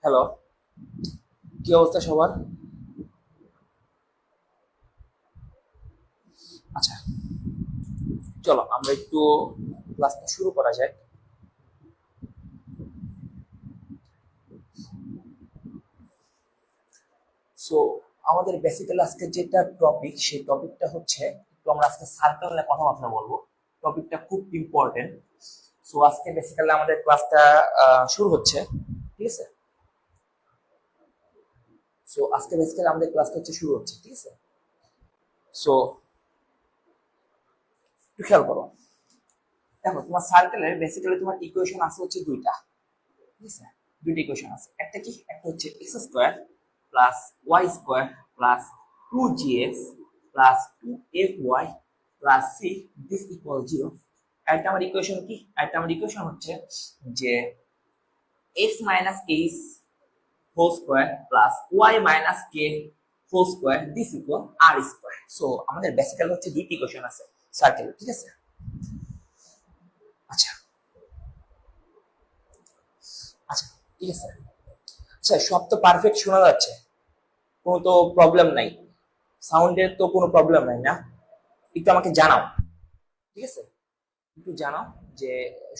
Hello, কি অবস্থা সবার? আচ্ছা, চলো আমরা একটু ক্লাসটা শুরু করা যাক। সো আমাদের বেসিক্যালি আজকে যেটা টপিক, সেই টপিকটা হচ্ছে একটু আমরা আজকে সার্কেল নিয়ে কথাবার্তা বলবো। টপিকটা খুব ইম্পর্টেন্ট। সো আজকে বেসিক্যালি আমাদের ক্লাসটা শুরু হচ্ছে, ঠিক আছে? সো আজকে বেসিক্যালি আমাদের ক্লাসটা হচ্ছে শুরু হচ্ছে, ঠিক আছে? সো একটু খেয়াল করো। দেখো, তোমার সার্কেলের বেসিক্যালি তোমার ইকুয়েশন আছে হচ্ছে দুইটা, ঠিক আছে? দুইটা ইকুয়েশন আছে। একটা কি, একটা হচ্ছে x square plus y square plus 2gx plus 2fy plus C this equal 0। একটা আমার ইকুয়েশন কি, একটা আমার ইকুয়েশন হচ্ছে যে x minus h whole square plus y minus k whole square this equal r square. So আমাদের basically হচ্ছে দুইটি ইকুয়েশন আছে সার্কেল, ঠিক আছে? আচ্ছা আচ্ছা, ঠিক আছে। আচ্ছা, সব তো পারফেক্ট শোনা যাচ্ছে, কোনো তো প্রবলেম নাই, সাউন্ডের তো কোনো প্রবলেম নাই না? একটু আমাকে জানাও, ঠিক আছে? একটু জানাও যে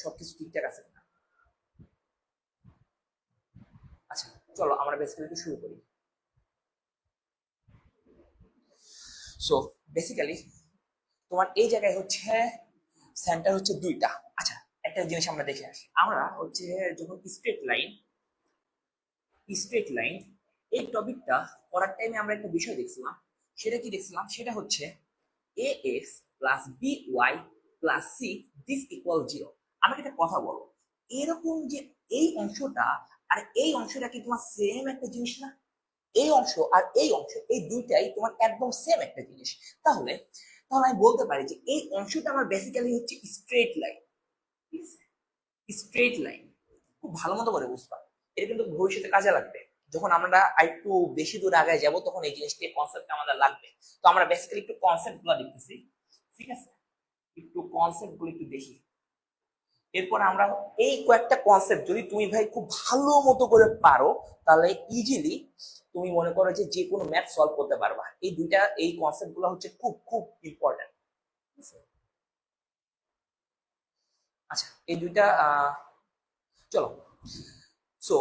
সবকিছু ঠিকঠাক আছে কিনা। আচ্ছা, চলো আমরা বেসিক্যালি শুরু করি। সো বেসিক্যালি তোমার এই জায়গায় হচ্ছে সেন্টার হচ্ছে দুইটা। আচ্ছা, একটা জিনিস আমরা দেখে আসি। আমরা হচ্ছে যখন স্ট্রেট লাইন এই টপিকটা করার টাইমে আমরা একটা বিষয় দেখছিলাম। সেটা কি দেখছিলাম? সেটা হচ্ছে A x plus B y plus C this equal 0। আমাকে একটা কথা বলো, এরকম যে এই অংশটা আর এই অংশটা কি তোমার সেম একটা জিনিস না? এই অংশ আর এই অংশ, এই দুইটাই তোমার একদম সেম একটা জিনিস। তাহলে তাহলে আমি বলতে পারি যে এই অংশটা আমার বেসিক্যালি হচ্ছে স্ট্রেট লাইন, ঠিক আছে? স্ট্রেট লাইন খুব ভালো মতো করে বুঝবা, এটা কিন্তু ভবিষ্যতে কাজে লাগবে। যখন আমরা একটু বেশি দূর আগে যাব তখন এই জিনিসটা কনসেপ্ট আমাদের লাগবে। তো আমরা বেসিক্যালি একটু কনসেপ্ট গুলো দেখতেছি, ঠিক আছে? একটু কনসেপ্ট গুলো একটু দেখি। এরপর আমরা এই কয়েকটা কনসেপ্ট যদি তুমি ভাই খুব ভালো মতো করে পারো, তাহলে ইজিলি তুমি মনে করো যে যে কোনো ম্যাথ সলভ করতে পারবা। এই কনসেপ্ট গুলো হচ্ছে খুব খুব ইম্পর্টেন্ট। আচ্ছা, এই দুইটা চলো। সো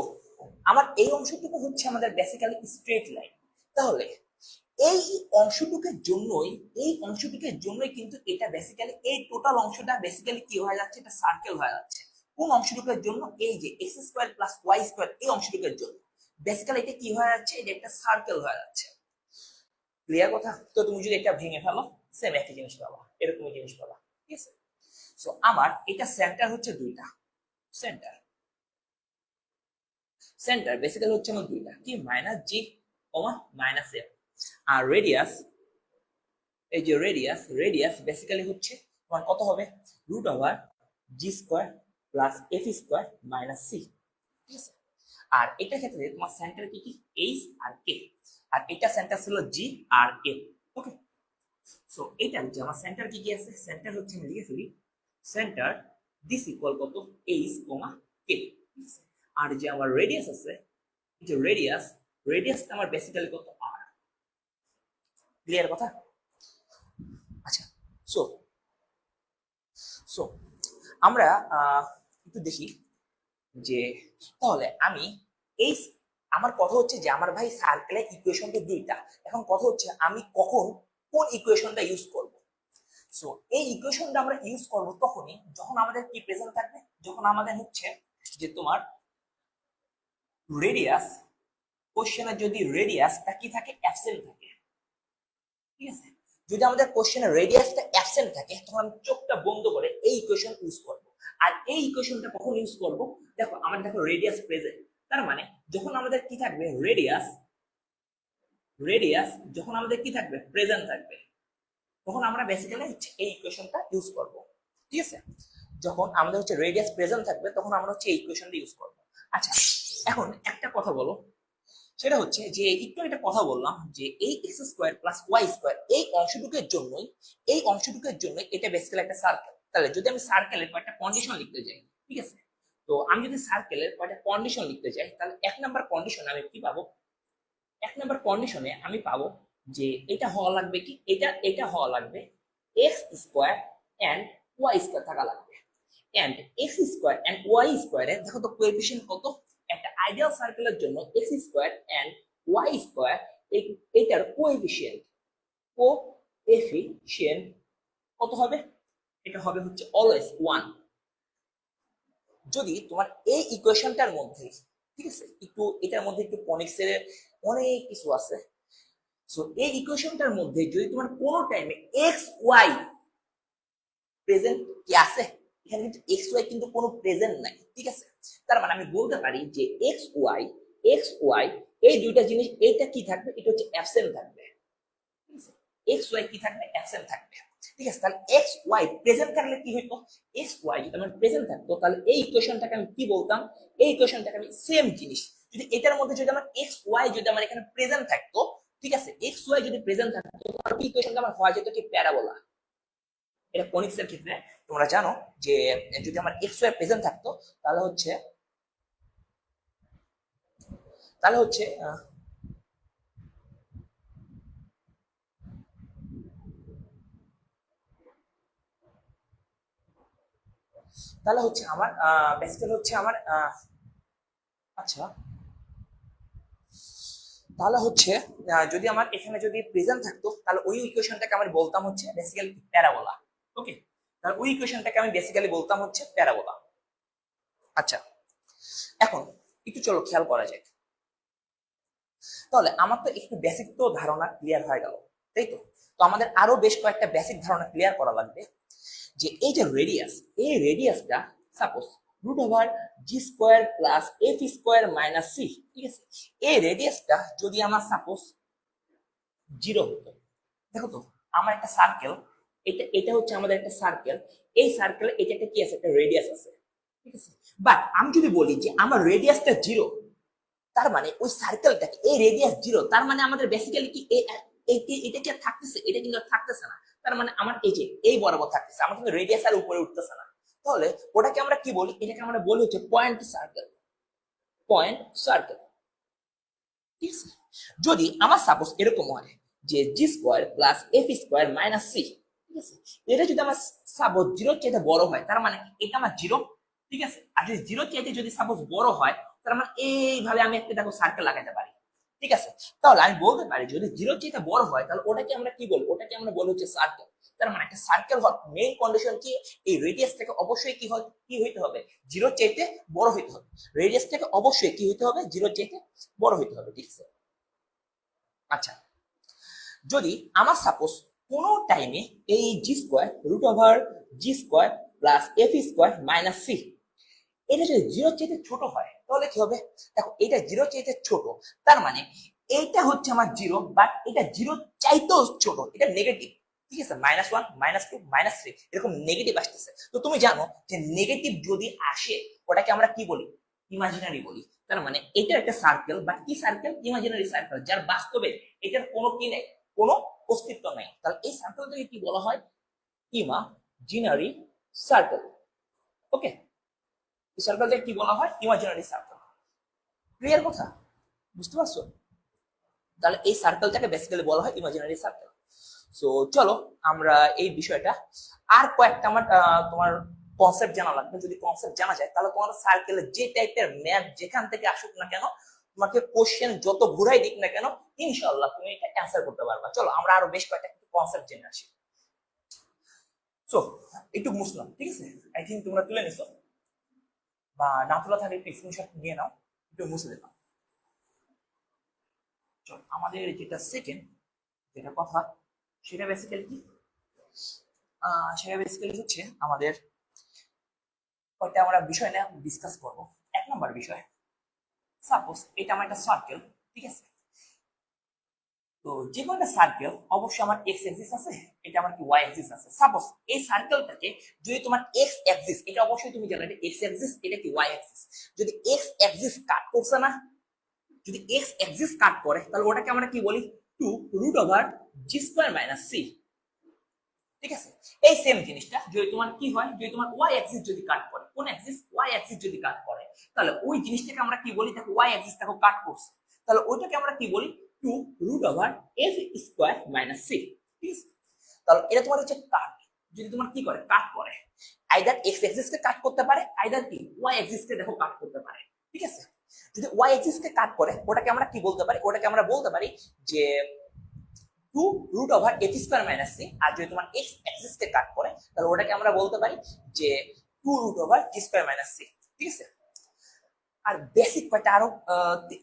আমার এই অংশটুকু হচ্ছে আমাদের বেসিক্যালি স্ট্রেট লাইন। তাহলে এই অংশটুকুর জন্যই কিন্তু এটা বেসিক্যালি এই টোটাল অংশটা বেসিক্যালি কি হয়ে যাচ্ছে, এটা সার্কেল হয়ে যাচ্ছে। কোন অংশটুকুর জন্য? এই যে x square plus y square এই অংশটুকুর জন্য বেসিক্যালি এটা কি হয়ে যাচ্ছে, এটা একটা সার্কেল হয়ে যাচ্ছে। ক্লিয়ার কথা? তো তুমি যদি এটা ভেঙে ফেলো, সেম একই জিনিস পাবা, এরকম জিনিস পাবা, ঠিক আছে? সো আমার এটা সেন্টার হচ্ছে দুইটা। সেন্টার সেন্টার বেসিক্যালি হচ্ছে আমার দুইটা, কি minus G comma minus F. আর রেডিয়াস, এই যে রেডিয়াস বেসিক্যালি হচ্ছে তোমার কত হবে, root over G square plus F square minus C, ঠিক আছে? আর এটা ক্ষেত্রে তোমার সেন্টার কি কি, এইচ আর কে। আর এটা সেন্টার ছিল জি আর এ। ওকে, সো এটা হচ্ছে আমার সেন্টার কি কি আছে। সেন্টার হচ্ছে আমি লিখে ফেলি, সেন্টার দিস ইকুয়াল কত, এইচ কমা কে। আর যে আমার রেডিয়াস আছে, যে রেডিয়াসটা আমার বেসিক্যালি কত, আর। ক্লিয়ার কথা? আচ্ছা, সো সো আমরা একটু দেখি যে তাহলে আমি এই আমার কথা হচ্ছে যে আমার ভাই সার্কেলের ইকুয়েশন তো দুইটা। এখন কথা হচ্ছে আমি কখন কোন ইকুয়েশনটা ইউজ করব। সো এই ইকুয়েশনটা আমরা ইউজ করব তখনই যখন আমাদের কি প্রেজেন্ট থাকবে, যখন আমাদের হচ্ছে যে তোমার রেডিয়াস, কোশ্চেনে যদি রেডিয়াসটা কি থাকে, অ্যাবসেন্ট থাকে, ঠিক আছে? যদি আমাদের কোশ্চেনের রেডিয়াসটা অ্যাবসেন্ট থাকে তখন আমি চোখটা বন্ধ করে এই ইকুয়েশন ইউজ করব। আর এই ইকুয়েশনটা কখন ইউজ করব, দেখো আমার দেখো রেডিয়াস প্রেজেন্ট, তার মানে যখন আমাদের কি থাকবে, রেডিয়াস যখন আমাদের কি থাকবে, প্রেজেন্ট থাকবে, তখন আমরা বেসিক্যালি এই ইকুয়েশনটা ইউজ করব, ঠিক আছে? যখন আমাদের হচ্ছে রেডিয়াস প্রেজেন্ট থাকবে তখন আমরা হচ্ছে এই ইকুয়েশনটা ইউজ করব। আচ্ছা, এখন একটা কথা বলো, সেটা হচ্ছে যে একটু একটা কথা বললাম যে এই x square plus y square এই অংশটুকুর জন্যই এটা বেসিক্যালি একটা সার্কেল। তাহলে যদি আমি সার্কেলের কয়েকটা কন্ডিশন লিখতে যাই, ঠিক আছে? তো আমি যদি সার্কেলের কয়টা কন্ডিশন লিখতে চাই তাহলে এক নাম্বার কন্ডিশনে আমি কি পাবো, এক নাম্বার কন্ডিশনে আমি পাবো যে এটা হওয়া লাগবে কি, এটা হওয়া লাগবে x square and y square থাকা লাগবে। And x square and y স্কোয়ারে দেখো তো কোএফিসিয়েন্ট কত, একটা আইডিয়াল সার্কেলের জন্য x square and y square এটার কোএফিসিয়েন্ট কত হবে, এটা হবে হচ্ছে অলওয়েজ 1। যদি তোমার এই ইকুয়েশনটার মধ্যে, ঠিক আছে, একটু এটার মধ্যে একটু কনিক্সের অনেক কিছু আছে, সো এই ইকুয়েশনটার মধ্যে যদি তোমার কোন টাইমে এক্স ওয়াই প্রেজেন্ট কি আছে, এখানে কিন্তু এক্স ওয়াই কিন্তু কোনো প্রেজেন্ট নাই, ঠিক আছে, তার মানে আমি বলতে পারি যে এক্স ওয়াই এই দুইটা জিনিস, এইটা কি থাকবে, এটা হচ্ছে অ্যাবসেন্ট থাকবে, ঠিক আছে, এক্স ওয়াই কি থাকবে, অ্যাবসেন্ট থাকবে, ঠিক আছে। তাহলে এক্স ওয়াই প্রেজেন্ট থাকলে কি হইতো, এক্স ওয়াই যদি আমার প্রেজেন্ট থাকতো তাহলে এই ইকুয়েশনটাকে আমি কি বলতাম, এই ইকুয়েশনটাকে আমি সেম জিনিস, যদি এটার মধ্যে যদি আমার এক্স ওয়াই যদি আমার এখানে প্রেজেন্ট থাকতো, ঠিক আছে, এক্স ওয়াই যদি প্রেজেন্ট থাকতো তাহলে এই ইকুয়েশনটা আমার হওয়া যেত কি প্যারাবোলা। এটা কনিক্সের ক্ষেত্রে তোমরা জানো যে যদি আমার এক্স ওয়াই প্রেজেন্ট থাকতো তাহলে হচ্ছে তাহলে হচ্ছে তাহলে হচ্ছে আমার বেসিক্যালি হচ্ছে আমার আচ্ছা, তাহলে হচ্ছে যদি আমার এখানে যদি প্রেজেন্ট থাকতো তাহলে ওই ইকুয়েশনটাকে আমি বলতাম হচ্ছে বেসিক্যালি প্যারাবোলা। ওকে, তাহলে ওই ইকুয়েশনটাকে আমি বেসিক্যালি বলতাম হচ্ছে প্যারাবোলা। আচ্ছা, এখন একটু চলো খেয়াল করা যাক। তাহলে আমার তো একটু বেসিক তো ধারণা ক্লিয়ার হয়ে গেল, তাই তো? তো আমাদের আরো বেশ কয়েকটা বেসিক ধারণা ক্লিয়ার করা লাগবে, যে এই যে রেডিয়াস, এই রেডিয়াসটা suppose root over G square plus F square minus C, ঠিক আছে, এই রেডিয়াসটা যদি আমার সাপোজ 0 হতো, দেখো তো আমার একটা সার্কেল, এটা এটা হচ্ছে আমাদের একটা সার্কেল, এই সার্কেলে এটা একটা কি আছে, একটা রেডিয়াস আছে, ঠিক আছে, বাট আমি যদি বলি যে আমার রেডিয়াসটা 0, তার মানে ওই সার্কেলটাকে এই রেডিয়াস 0, তার মানে আমাদের বেসিক্যালি কি এটা কি থাকতেছে, এটা কিন্তু থাকতেছে না, তার মানে আমার এই যে এই বরাবর থাকতেছে, আমার কিন্তু রেডিয়াস আর উপরে উঠতেছে না। তাহলে ওটাকে আমরা কি বলি, এটাকে আমরা বলি হচ্ছে পয়েন্ট সার্কেল, ঠিক আছে। যদি আমার সাপোজ এরকম হয় যে G square plus F square minus C, ঠিক আছে, এটা যদি আমার সাপোজ 0 চাইতে বড় হয় তার মানে এটা আমার 0, ঠিক আছে, আর যদি 0 চাইতে যদি সাপোজ বড় হয় তার মানে এইভাবে আমি একটা দেখো সার্কেল লাগাতে পারি, ঠিক আছে। তাহলে আমি বলতে পারি যদি 0 চাইতে বড় হয় তাহলে ওটাকে আমরা কি বলবো, ওটাকে আমরা বলি হচ্ছে সার্কেল। তার মানে একটা সার্কেল হওয়ার মেইন কন্ডিশন কি, এই রেডিয়াসটাকে অবশ্যই কি হয়, কি হইতে হবে, 0 চাইতে বড় হইতে হবে, রেডিয়াসটাকে অবশ্যই কি হইতে হবে, 0 চাইতে বড় হইতে হবে, ঠিক আছে। আচ্ছা, যদি আমার সাপোজ কোন টাইমে এই G square root over G square plus F square minus C, এটা যদি 0 চাইতে ছোট হয় তাহলে কি হবে, দেখো এটা 0 চাইতে ছোট, তার মানে এইটা হচ্ছে আমার 0, বাট এটা 0 চাইতেও ছোট, এটা নেগেটিভ, ঠিক আছে, -1 -2 -3 এরকম নেগেটিভ আসতেছে। তো তুমি জানো যে নেগেটিভ যদি আসে ওটাকে আমরা কি বলি, ইমাজিনারি বলি। তার মানে এটা একটা সার্কেল, বাট কি সার্কেল, ইমাজিনারি সার্কেল, যার বাস্তবে এটার কোনো কি নেই, কোনো অস্তিত্ব নেই, তাহলে এই সার্কেলটাকে কি বলা হয়, ইমাজিনারি সার্কেল। ওকে, এই সার্কেলটাকে কি বলা হয়, ইমাজিনারি সার্কেল। ক্লিয়ার কথা, বুঝতে পারছো? তাহলে এই সার্কেলটাকে বেসিক্যালি বলা হয় ইমাজিনারি সার্কেল। সো চলো আমরা এই বিষয়টা আর কয়েকটা আমার তোমার কনসেপ্ট জানা লাগবে, যদি কনসেপ্ট জানা যায় তাহলে তোমার সার্কেলের যে টাইপের ম্যাথ যেখান থেকে আসুক না কেন, তোমাকে কোশ্চেন যত ঘুরাই দিক না কেন, ইনশাআল্লাহ তুমি এটা অ্যান্সার করতে পারবা। চলো আমরা আরো বেশ কয়েকটা কনসেপ্ট জেনে আসি। সো একটু মুছলাম, ঠিক আছে, আই থিঙ্ক তোমরা তুলে নিছো, বা না তোলা থাকলে একটু স্ক্রিনশট নিয়ে নাও, একটু মুছে দিলাম। চলো আমাদের যেটা সেকেন্ড যেটা কথা, সেটা বেসিক্যালি কি, সেটা বেসিক্যালি হচ্ছে আমাদের কয়েকটা আমরা বিষয় নিয়ে ডিসকাস করবো। এক নম্বর বিষয়, সাপোজ এটা আমার একটা সার্কেল, ঠিক আছে, তো যে কোনো একটা সার্কেল অবশ্যই আমার এক্স অ্যাক্সিস আছে, এটা আমার কি ওয়াই অ্যাক্সিস আছে। সাপোজ এই সার্কেলটাকে যদি তোমার এক্স অ্যাক্সিস, এটা অবশ্যই তুমি জানো এটা এক্স অ্যাক্সিস, এটা কি ওয়াই অ্যাক্সিস, যদি এক্স অ্যাক্সিস কাট করছে না, যদি এক্স অ্যাক্সিস কাট করে তাহলে ওটাকে আমরা কি বলি, 2 √(g² - c), ঠিক আছে, এই সেম জিনিসটা যদি তোমার কি হয়, যদি তোমার ওয়াই অ্যাক্সিস যদি কাট করে, কোন অ্যাক্সিস, ওয়াই অ্যাক্সিস যদি কাট করে, তাহলে ওই জিনিসটাকে আমরা কি বলি, দেখো ওয়াই অ্যাক্সিস দেখো কাট করছে, তাহলে ওইটাকে আমরা কি বলি, 2√f² - c। ঠিক আছে, তাহলে এটা তোমার হচ্ছে কাট। যদি তোমার কি করে, কাট করে, আইদার এক্স অ্যাক্সিস কে কাট করতে পারে, আইদার কি ওয়াই অ্যাক্সিস কে দেখো কাট করতে পারে। ঠিক আছে, যদি ওয়াই অ্যাক্সিস কে কাট করে, ওটাকে আমরা কি বলতে পারি, ওটাকে আমরা বলতে পারি যে 2√f² - c। আর যদি তোমার এক্স অ্যাক্সিস কে কাট করে, তাহলে ওটাকে আমরা বলতে পারি যে 2√g² - c। ঠিক আছে, আর বেসিক কয়টা আরো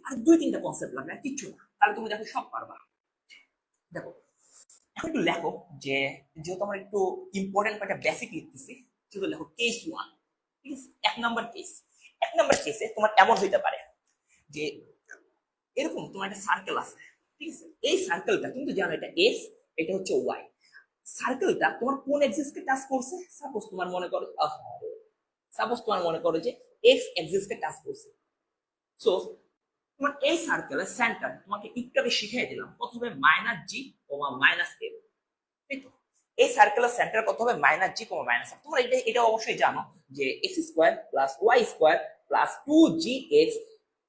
আর দুই তিনটা কনসেপ্ট লাগবে, আর কিচ্ছু না, তাহলে তুমি দেখো সব পারবা। দেখো এখন একটু লেখো যে, যেহেতু আমরা একটু ইম্পর্টেন্ট কয়েকটা বেসিক লিখতেছি, শুধু লেখো কেস 1। ঠিক আছে, এক নাম্বার কেসে তোমার এমন হইতে পারে যে এরকম তোমার একটা সার্কেল আছে। ঠিক আছে, এই সার্কেলটা তুমি তো জানো এটা এক্স, এটা হচ্ছে ওয়াই। সার্কেলটা তোমার কোন অ্যাক্সিস কে টাচ করছে, সাপোজ তোমার মনে করো যে এক্স অ্যাক্সিস কে টাচ করছে। সো তোমার এই সার্কেলের সেন্টার তোমাকে একটু আগে শিখিয়ে দিলাম, কত হবে, -g, -f। তাই তো, এই সার্কেলের সেন্টার কত হবে, -g, -f। তোমরা এটা অবশ্যই জানো যে x² + y² + 2gx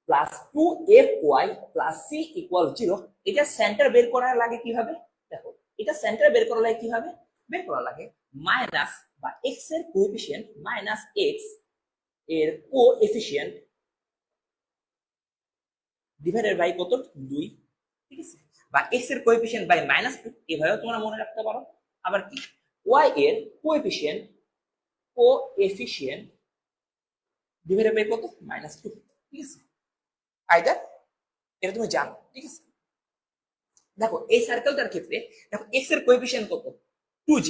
+ 2fy + c = 0। এটা সেন্টার বের করার লাগে কিভাবে, দেখো এটা সেন্টার বের করার লাগে কিভাবে, বের করা লাগে মাইনাস বা x এর কোএফিসিয়েন্ট মাইনাস x এর কোএফিসিয়েন্ট ডিভাইডেড বাই কত, 2। ঠিক আছে, বা x এর কোএফিসিয়েন্ট বাই -2, এভাবেও তোমরা মনে রাখতে পারো। আবার কি, y এর কোএফিসিয়েন্ট ডিভাইডেড বাই কত, -2। ঠিক আছে, আইদার এটা তুমি জানো। ঠিক আছে, দেখো এই সার্কেলটার ক্ষেত্রে দেখো x এর কোএফিসিয়েন্ট কত, 2g,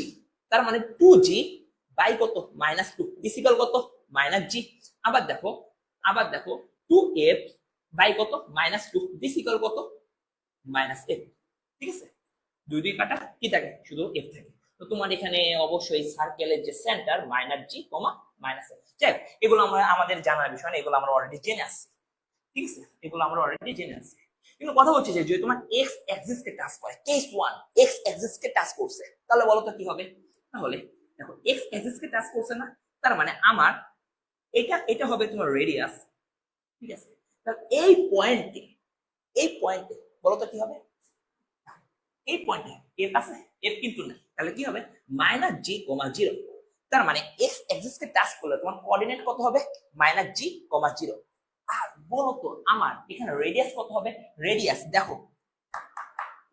তার মানে 2g বাই কত, -2 ডিসিকাল কত, -g। আবার দেখো 2f বাই কত, -2 ডিসিকাল কত, -f। ঠিক আছে, দুই দুই কাটা কি থাকে, শুধু f থাকে। তো তোমার এখানে অবশ্যই সার্কেলের যে সেন্টার -g, -f। যাই হোক, এগুলো আমরা আমাদের জানার বিষয় না, এগুলো আমরা অলরেডি জেনে আসছি। ঠিক আছে, এগুলো আমরা অলরেডি জেনে আসছি। কিন্তু কথা হচ্ছে যে যদি তোমার এক্স অ্যাক্সিস কে টাচ করে, কেস 1 এক্স অ্যাক্সিস কে টাচ করছে, তাহলে বলো তো কি হবে। তাহলে দেখো এক্স অ্যাক্সিস কে টাচ করছে না, তার মানে আমার এটা হবে তোমার রেডিয়াস। ঠিক আছে, তাহলে এই পয়েন্টে বলো তো কি হবে, এই পয়েন্টে এর কাছে এফ কিন্তু নাই, তাহলে কি হবে, -g, 0। তার মানে এক্স অ্যাক্সিস কে টাচ করলে তোমার কোঅর্ডিনেট কত হবে, -g, 0। আর বলো তো আমার এখানে রেডিয়াস কত হবে, রেডিয়াস দেখো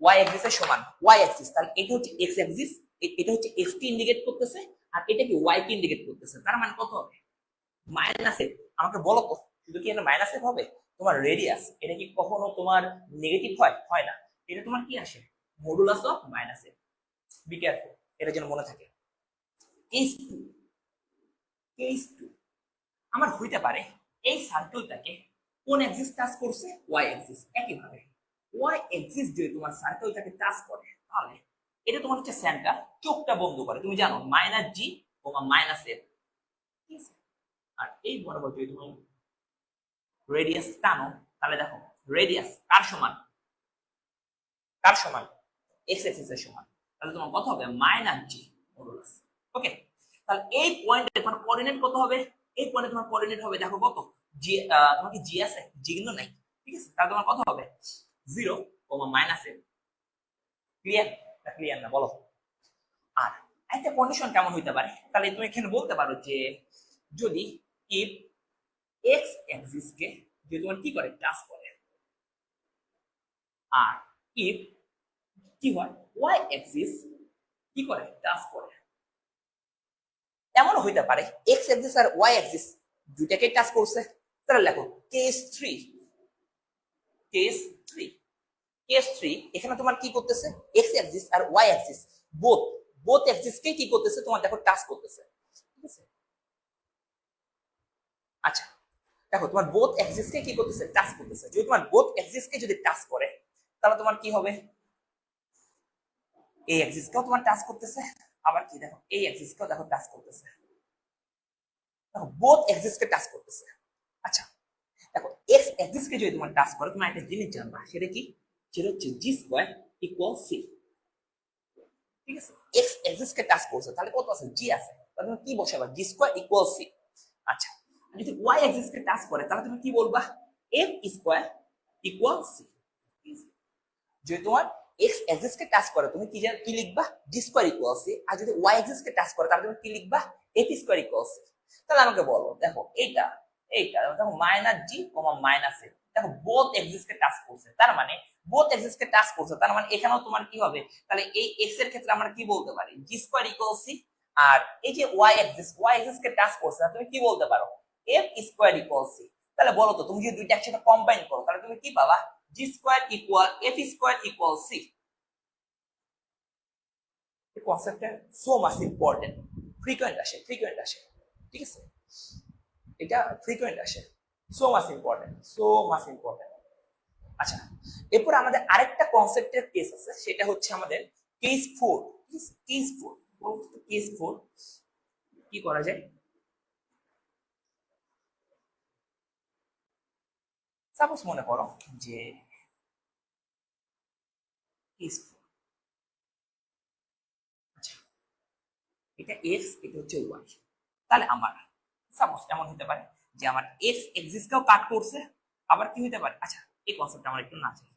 ওয়াই অ্যাক্সিস এর সমান, ওয়াই অ্যাক্সিস, তাহলে এটা হচ্ছে এক্স অ্যাক্সিস, এটা হচ্ছে এক্স কে ইন্ডিকেট করতেছে, আর এটা কি ওয়াই কে ইন্ডিকেট করতেছে। তার মানে কত হবে, -f। আমাকে বলো তো, শুধু কি এটা -f হবে, তোমার রেডিয়াস এটা কি কখনো তোমার নেগেটিভ হয়, হয় না, এটা তোমার কি আসে, modulus of -f। Be careful, এটা যেন মনে থাকে। কেস 2 আমার হইতে পারে এই সার্কেলটাকে কোন অ্যাক্সিস টাচ করছে, ওয়াই অ্যাক্সিস। একইভাবে ওয়াই অ্যাক্সিস যদি তোমার সার্কেলটাকে টাচ করে, তাহলে এটা তোমার হচ্ছে সেন্টার, চোখটা বন্ধ করে, তুমি জানো -g, -f। ঠিক আছে, আর এই বরাবর যদি তুমি রেডিয়াস টানো, তাহলে দেখো রেডিয়াস কার সমান, এক্স অ্যাক্সিস এর সমান। তাহলে তোমার কত হবে, -g মডুলাস। ওকে, তাহলে এই পয়েন্টে তোমার কোঅর্ডিনেট কত হবে, এই পয়েন্টে তোমার কোঅর্ডিনেট হবে দেখো কত, জি, তোমার কি জি আছে, জি কিন্তু নাই। ঠিক আছে, তাহলে তোমার কত হবে, 0, -f। ক্লিয়ার না বলো। আর একটা কন্ডিশন কেমন হইতে পারে, তাহলে তুমি এখানে বলতে পারো যে যদি ইফ এক্স অ্যাক্সিস কে যদি তোমার কি করে, টাচ করে, আর ইফ কি হয়, ওয়াই অ্যাক্সিস কি করে, টাচ করে। এমন হইতে পারে এক্স অ্যাক্সিস আর ওয়াই অ্যাক্সিস দুইটাকে টাচ করছে। তাহলে লেখো কেস 3 এখানে তোমার কি করতেছে, এক্স অ্যাক্সিস আর ওয়াই অ্যাক্সিস বোথ অ্যাক্সিস কে কি করতেছে, তোমার দেখো টাচ করতেছে। ঠিক আছে, আচ্ছা দেখো তোমার বোথ অ্যাক্সিস কে কি করতেছে, টাচ করতেছে। যদি তোমার বোথ অ্যাক্সিস কে যদি টাচ করে, তাহলে তোমার কি হবে, এই অ্যাক্সিস কেও তোমার টাচ করতেছে, আবার কি দেখো এই অ্যাক্সিস কেও দেখো টাচ করতেছে, দেখো বোথ অ্যাক্সিস কে টাচ করতেছে। আচ্ছা দেখো এক্স অ্যাক্সিস কে যদি তোমার টাচ করে, তুমি একটা জিনিস জানবা, সেটা কি, সেটা হচ্ছে g² = c। ঠিক আছে, এক্স এক্সিস কে টাচ করছে তাহলে কত আছে, জি আছে, তাহলে তুমি কি বসাবা, জি স্কয়ার ইকুয়াল সি। আচ্ছা, যদি ওয়াই এক্সিস কে টাচ করে তাহলে তুমি কি বলবা, এফ স্কয়ার ইকুয়াল সি। যদি তোমার এক্স এক্সিস কে টাচ করে তুমি কি লিখবা, জি স্কয়ার ইকুয়াল সি। আর যদি ওয়াই এক্সিস কে টাচ করে তাহলে তুমি কি লিখবা, এফ স্কয়ার ইকুয়াল সি। তাহলে আমাকে বলো, দেখো এইটা এইটা দেখো minus G comma minus F, দেখো বোথ এক্সিস কে টাচ করছে, তার মানে বোথ এক্সিস কে টাচ করছে, তার মানে এখানেও তোমার কি হবে, তাহলে এই এক্স এর ক্ষেত্রে আমরা কি বলতে পারি, জি স্কয়ার ইকুয়াল সি। আর এই যে ওয়াই এক্সিস কে টাচ করছে তুমি কি বলতে পারো, এফ স্কয়ার ইকুয়াল সি। তাহলে বলো তো, তুমি যদি দুইটা একসাথে কম্বাইন করো তাহলে তুমি কি পাবা, G square equal F square equal C. এই কনসেপ্টটা সো মাচ ইম্পর্টেন্ট, ফ্রিকোয়েন্ট আসে, ঠিক আছে, এটা ফ্রিকোয়েন্ট আসে, সো মাচ ইম্পর্টেন্ট। আচ্ছা, এরপর আমাদের আরেকটা কনসেপ্টের কেস আছে, সেটা হচ্ছে আমাদের কেস 4। কেস 4 কি করা যায়, সাপোজ মনে করো যে কেস 4, আচ্ছা এটা এক্স এটা হচ্ছে ওয়াই, তাহলে আমার সাপোজ এমন হতে পারে যে আমার এক্স এক্সিসকেও কাট করছে, আবার কি হতে পারে, আচ্ছা এই কনসেপ্ট আমার একটু না চাই,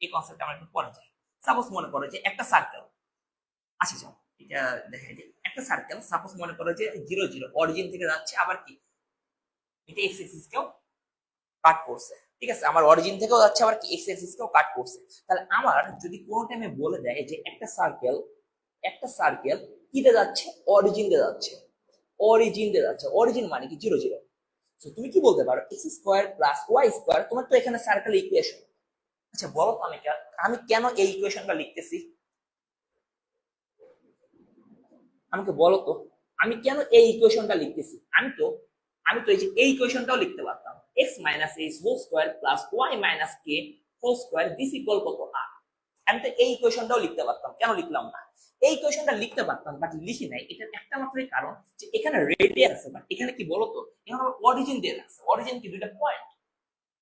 এই কনসেপ্ট আমার একটু পরে যায়। সাপোজ মনে করো যে একটা সার্কেল, আচ্ছা যাও এটা দেখাই দিই, একটা সার্কেল সাপোজ মনে করো যে 0 0 অরিজিন থেকে যাচ্ছে, আবার কি এটা এক্স এক্সিসকেও কাট করছে, ঠিক আছে, আমার অরিজিন থেকেও যাচ্ছে আবার কি এক্স এক্সিসকেও কাট করছে। তাহলে আমার যদি কোনো টাইমে বলে দেয় যে একটা সার্কেল কিতে যাচ্ছে, অরিজিন দিয়ে যাচ্ছে, অরিজিন মানে কি 0 0। তো তুমি কি বলতে পারো, x square plus y square, তোমার তো এখানে সার্কেল ইকুয়েশন। আচ্ছা বলো তো, আমি কেন এই ইকুয়েশনটা লিখতেছি, আমাকে বলো তো, আমি কেন এই ইকুয়েশনটা লিখতেছি, আমি তো এই যে এই ইকুয়েশনটাও লিখতে পারতাম, x minus h whole square plus y minus k whole square this equal কত আর। আমি তো এই ইকুয়েশনটাও লিখতে পারতাম, কেন লিখলাম না, এই ইকুয়েশনটা লিখতে পারতাম বাট লিখি নাই, এটার একটা মাত্রই কারণ যে এখানে রেডিয়াস আছে, বাট এখানে কি বলতো, এখানে অরিজিন দিয়ে রাখছে, অরিজিন কি দুইটা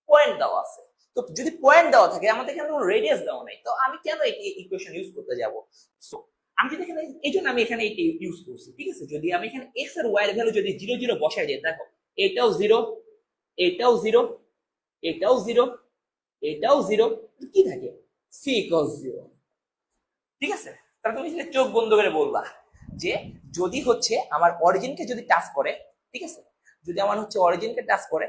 পয়েন্ট দেওয়া আছে। তো যদি পয়েন্ট দেওয়া থাকে, আমাদের এখানে কোনো রেডিয়াস দেওয়া নাই, তো আমি কেন এই ইকুয়েশন ইউজ করতে যাব। সো আমি যদি এখানে, এই জন্য আমি এখানে এইটা ইউজ করছি, ঠিক আছে। যদি আমি এখানে এক্স এর ওয়াই এর ভ্যালু যদি 0 0 বসাই দিই, দেখো এটাও 0, এটাও 0, এটাও 0, এটাও 0, কি থাকে, সি ইকুয়ালস 0, ঠিক আছে। তাহলে তুমি চোখ বন্ধ করে বলবা যে যদি হচ্ছে আমার অরিজিনকে যদি টাচ করে, ঠিক আছে, যদি আমার হচ্ছে অরিজিনকে টাচ করে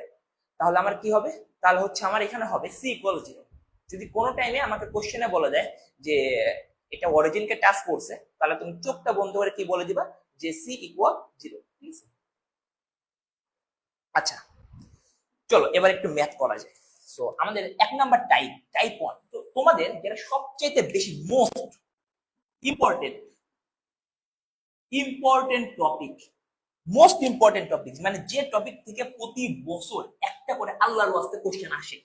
তাহলে আমার কি হবে, তাহলে হচ্ছে আমার এখানে হবে সি ইকুয়াল 0। যদি কোনো টাইমে আমাকে কোশ্চেনে বলে দেয় যে এটা অরিজিনকে টাচ করছে, তাহলে তুমি চোখটা বন্ধ করে কি বলে দিবা, যে সি ইকুয়াল 0, ঠিক আছে। আচ্ছা চলো এবার একটু ম্যাথ করা যায়। সো আমাদের 1 নাম্বার টাইপ 1, তো তোমাদের যেটা সবচেয়ে বেশি ইম্পর্টেন্ট মোস্ট ইম্পর্টেন্ট টপিক, মানে যে টপিক থেকে প্রতি বছর একটা করে আল্লাহর ওয়াস্তে কোশ্চেন আসে,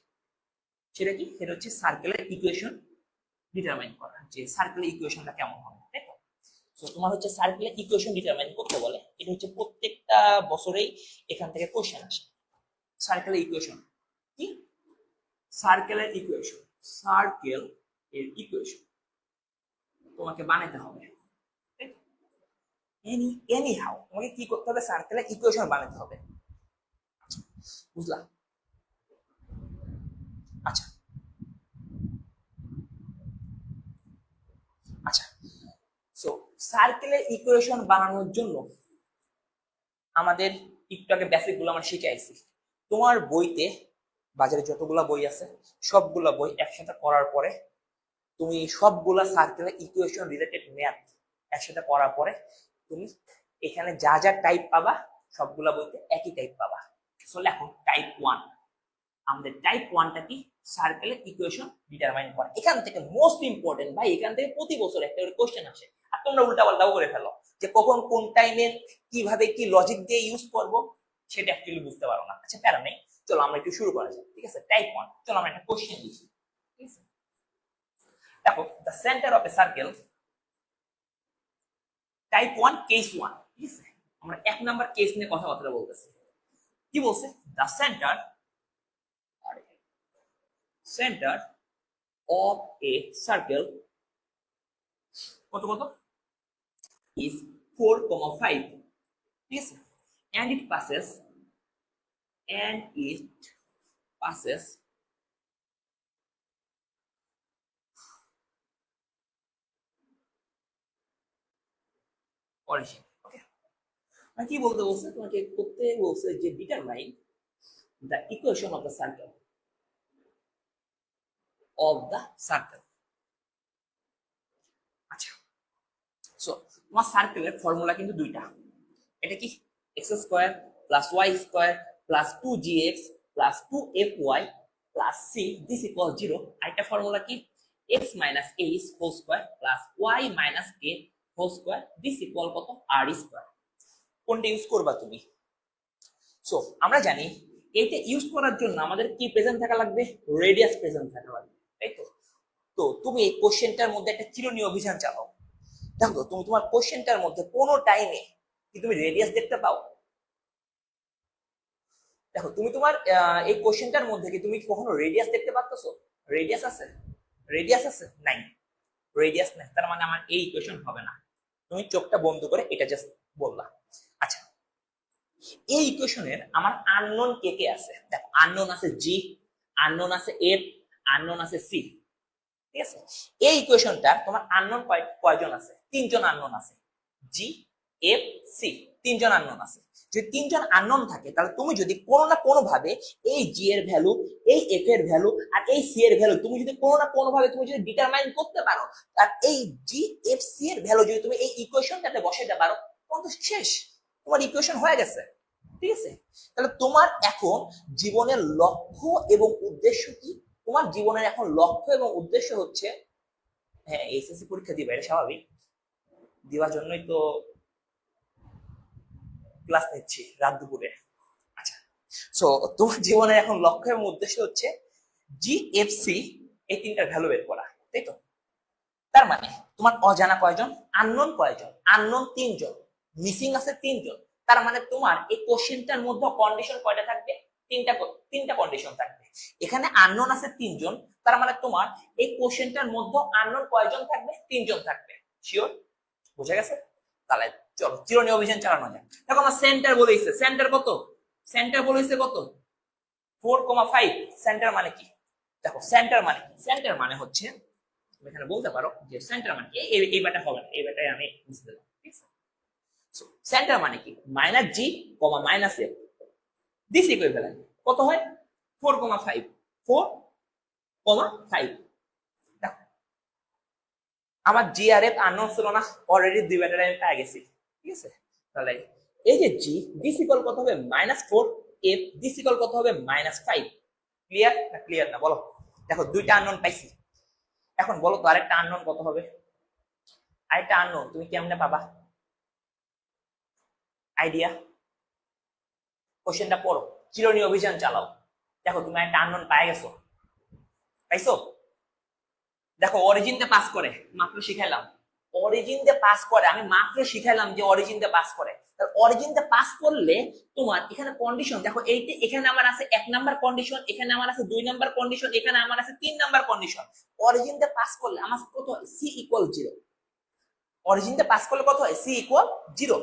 সেটা কি, সেটা হচ্ছে সার্কেলের ইকুয়েশন ডিটারমাইন করা, যে সার্কেলের ইকুয়েশনটা কেমন হবে, তাই তো। তো তোমার হচ্ছে সার্কেলের ইকুয়েশন ডিটারমাইন করতে বলে, এটা হচ্ছে প্রত্যেকটা বছরেই এখান থেকে কোশ্চেন আসে। সার্কেলের ইকুয়েশন কি, সার্কেল এর ইকুয়েশন তোমাকে বানাতে হবে, এনি হাউ তোমাকে কি করতে হবে, সার্কেলের ইকুয়েশন বানাতে হবে, বুঝলা। আচ্ছা আচ্ছা সো সার্কেলের ইকুয়েশন বানানোর জন্য আমাদের একটু আগে বেসিক গুলো আমরা শিখে আইছি। তোমার বইতে, বাজারে যতগুলা বই আছে সবগুলা বই একসাথে করার পরে, তুমি সবগুলা সার্কেলের ইকুয়েশন রিলেটেড ম্যাথ একসাথে করার পরে তুমি এখানে যা যা টাইপ পাবা সবগুলা বইতে একই টাইপ পাবা। সো লেখো টাইপ 1, আমাদের টাইপ 1টা কি, সার্কেলের ইকুয়েশন ডিটারমাইন করা। এখান থেকে মোস্ট ইম্পর্টেন্ট ভাই, এখান থেকে প্রতি বছর একটা করে কোশ্চেন আসে, আর তোমরা উল্টা পাল্টাও করে ফেলো, যে কখন কোন টাইমে কিভাবে কি লজিক দিয়ে ইউজ করব সেটা অ্যাকচুয়ালি বুঝতে পারো না। আচ্ছা প্যারা নেই, চলো আমরা একটু শুরু করা যাক, ঠিক আছে। টাইপ 1, চলো আমরা একটা কোশ্চেন লিখি, ঠিক আছে। দেখো the centre of A circle, type 1 case 1, ঠিক আছে। আমরা 1 নাম্বার কেস নিয়ে কথাবার্তা বলতেছি। কি বলছে, the center of a circle কত কত is 4,5, ঠিক আছে, and it passes origin. ওকে, আর কি বলতে বলছে তোমাকে করতে বলছে যে determine the equation of the circle আচ্ছা, সো তোমার সার্কেলের ফর্মুলা কিন্তু দুইটা। এটা কি x square plus y square plus 2gx plus 2fy plus C this equal 0। আরেকটা ফর্মুলা কি x minus a whole square plus y minus k whole square this equal কত আর স্কোয়ার। কোনটা ইউজ করবা তুমি? সো আমরা জানি এইটা use করার জন্য আমাদের কি প্রেজেন্ট থাকা লাগবে? রেডিয়াস প্রেজেন্ট থাকা লাগবে, তাই তো? তো তুমি এই কোশ্চেনটার মধ্যে একটা চিরুনি অভিযান চালাও। দেখো তুমি তোমার কোশ্চেনটার মধ্যে কোনো টাইমে কি তুমি রেডিয়াস দেখতে পাও? দেখো তুমি তোমার এই কোশ্চেনটার মধ্যে কি তুমি কখনো রেডিয়াস দেখতে পাচ্ছো? রেডিয়াস আছে? রেডিয়াস আছে? নাই, রেডিয়াস নাই। তার মানে আমার এই ইকুয়েশন হবে না। তুমি চোখটা বন্ধ করে এটা জাস্ট বললা। আচ্ছা, এই ইকুয়েশনের আমার আননোন কে কে আছে? দেখো আননোন আছে জি, আননোন আছে এফ, আননোন আছে সি, ঠিক আছে? এই ইকুয়েশনটা তোমার আননোন কয়জন আছে? তিনজন আননোন আছে, জি এফ সি, তিনজন আননোন আছে। যদি তিনজন আননোন থাকে তাহলে তুমি যদি কোনো না কোনো ভাবে এই জি এর ভ্যালু, এই এফ এর ভ্যালু আর এই সি এর ভ্যালু তুমি যদি কোনো না কোনো ভাবে তুমি যদি ডিটারমাইন করতে পারো, আর এই জি এফ সি এর ভ্যালু যদি তুমি এই ইকুয়েশনটাতে বসাতে পারো, তখন তো শেষ, তোমার ইকুয়েশন হয়ে গেছে, ঠিক আছে? তাহলে তোমার এখন জীবনের লক্ষ্য এবং উদ্দেশ্য কি? তোমার জীবনের এখন লক্ষ্য এবং উদ্দেশ্য হচ্ছে, হ্যাঁ এইচএসসি পরীক্ষা দিবে, এটা স্বাভাবিক, দেওয়ার জন্যই তো ক্লাস নিচ্ছি রাত দুপুরে। আচ্ছা, সো তোমার জীবনের এখন লক্ষ্য এবং উদ্দেশ্য হচ্ছে জিএফসি এই তিনটার ভ্যালু বের করা, তাই তো? তার মানে তোমার অজানা কয়জন? আননোন কয়জন? আননোন তিনজন, মিসিং আছে তিনজন। তার মানে তোমার এই কোশ্চেনটার মধ্যে কন্ডিশন কয়টা থাকবে? তিনটা কন্ডিশন থাকবে। এখানে আননোন আছে তিনজন, তার মানে তোমার এই কোশ্চেনটার মধ্যে আননোন কয়জন থাকবে? তিনজন থাকবে। শিওর? বুঝা গেছে? তাহলে চলো চিরুনি অভিযান চালানো যাক। দেখো আমার সেন্টার বলেছে, সেন্টার কত? সেন্টার বলেছে কত? 4,5। সেন্টার মানে কি? দেখো সেন্টার মানে কি? সেন্টার মানে হচ্ছে এখানে বলতে পারো যে সেন্টার মানে কি, এই ব্যাটা হবে না, এই ব্যাটাই আমি বুঝতে দিলাম, ঠিক আছে? সো সেন্টার মানে কি? Minus G comma minus F this equivalent কত হয়? 4,5, 4,5। দেখো আমার জি আর এফ আননোন ছিল না, অলরেডি দুই ব্যাটারে আমি পেয়ে গেছি, ঠিক আছে? তাহলে এই যে জি দিস ইকুয়াল কত হবে? -4, এফ দিস ইকুয়াল কত হবে? -5। ক্লিয়ার না ক্লিয়ার না বলো? দেখো দুইটা আননোন পাইছি, এখন বলো তো আরেকটা আননোন কত হবে? আরেকটা আননোন তুমি কেমনে পাবা? আইডিয়া? কোশ্চেনটা পড়ো, চিরুনি অভিযান চালাও। দেখো তুমি একটা আননোন পাই গেছো, পাইছো? দেখো অরিজিন দিয়ে পাস করে, মাত্র শিখাইলাম অরিজিন দিয়ে পাস করে, আমি মাত্র শিখাইলাম যে অরিজিন দিয়ে পাস করে। অরিজিন দিয়ে পাস করলে তোমার এখানে কন্ডিশন দেখো, এইটা এখানে আমার আছে 1 নাম্বার কন্ডিশন, এখানে আমার আছে 2 নাম্বার কন্ডিশন, এখানে আমার আছে 3 নাম্বার কন্ডিশন। অরিজিন দিয়ে পাস করলে আমার কত হয়? C equal 0। অরিজিন দিয়ে পাস করলে কত হয়? C equal 0।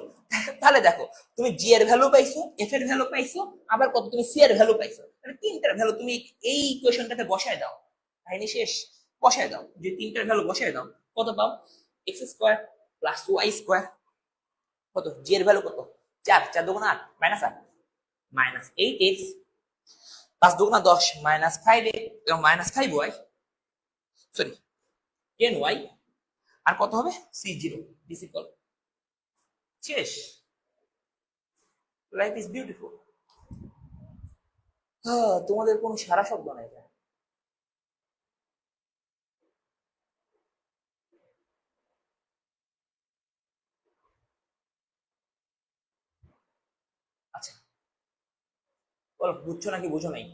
তাহলে দেখো তুমি জি এর ভ্যালু পাইছো, এফ এর ভ্যালু পাইছো, আবার কত তুমি সি এর ভ্যালু পাইছো, তাহলে তিনটার ভ্যালু তুমি এই ইকুয়েশনটাতে বসায় দাও, কাহিনী শেষ। বসায় দাও, যে তিনটার ভ্যালু বসায় দাও, কত পাও? X square plus y square, কত জি এর ভ্যালু কত? 4, 4 দুগুণা 8 মাইনাস 8 মাইনাস 8x, 5 দুগুণা 10 মাইনাস 5x এবং মাইনাস 5y, সরি 10y, আর কত হবে? c0 দিস ইকুয়াল শেষ। Life is beautiful. তোমাদের কোনো সারা শব্দ নাই। আচ্ছা বলো বুঝছো নাকি বুঝো নাই?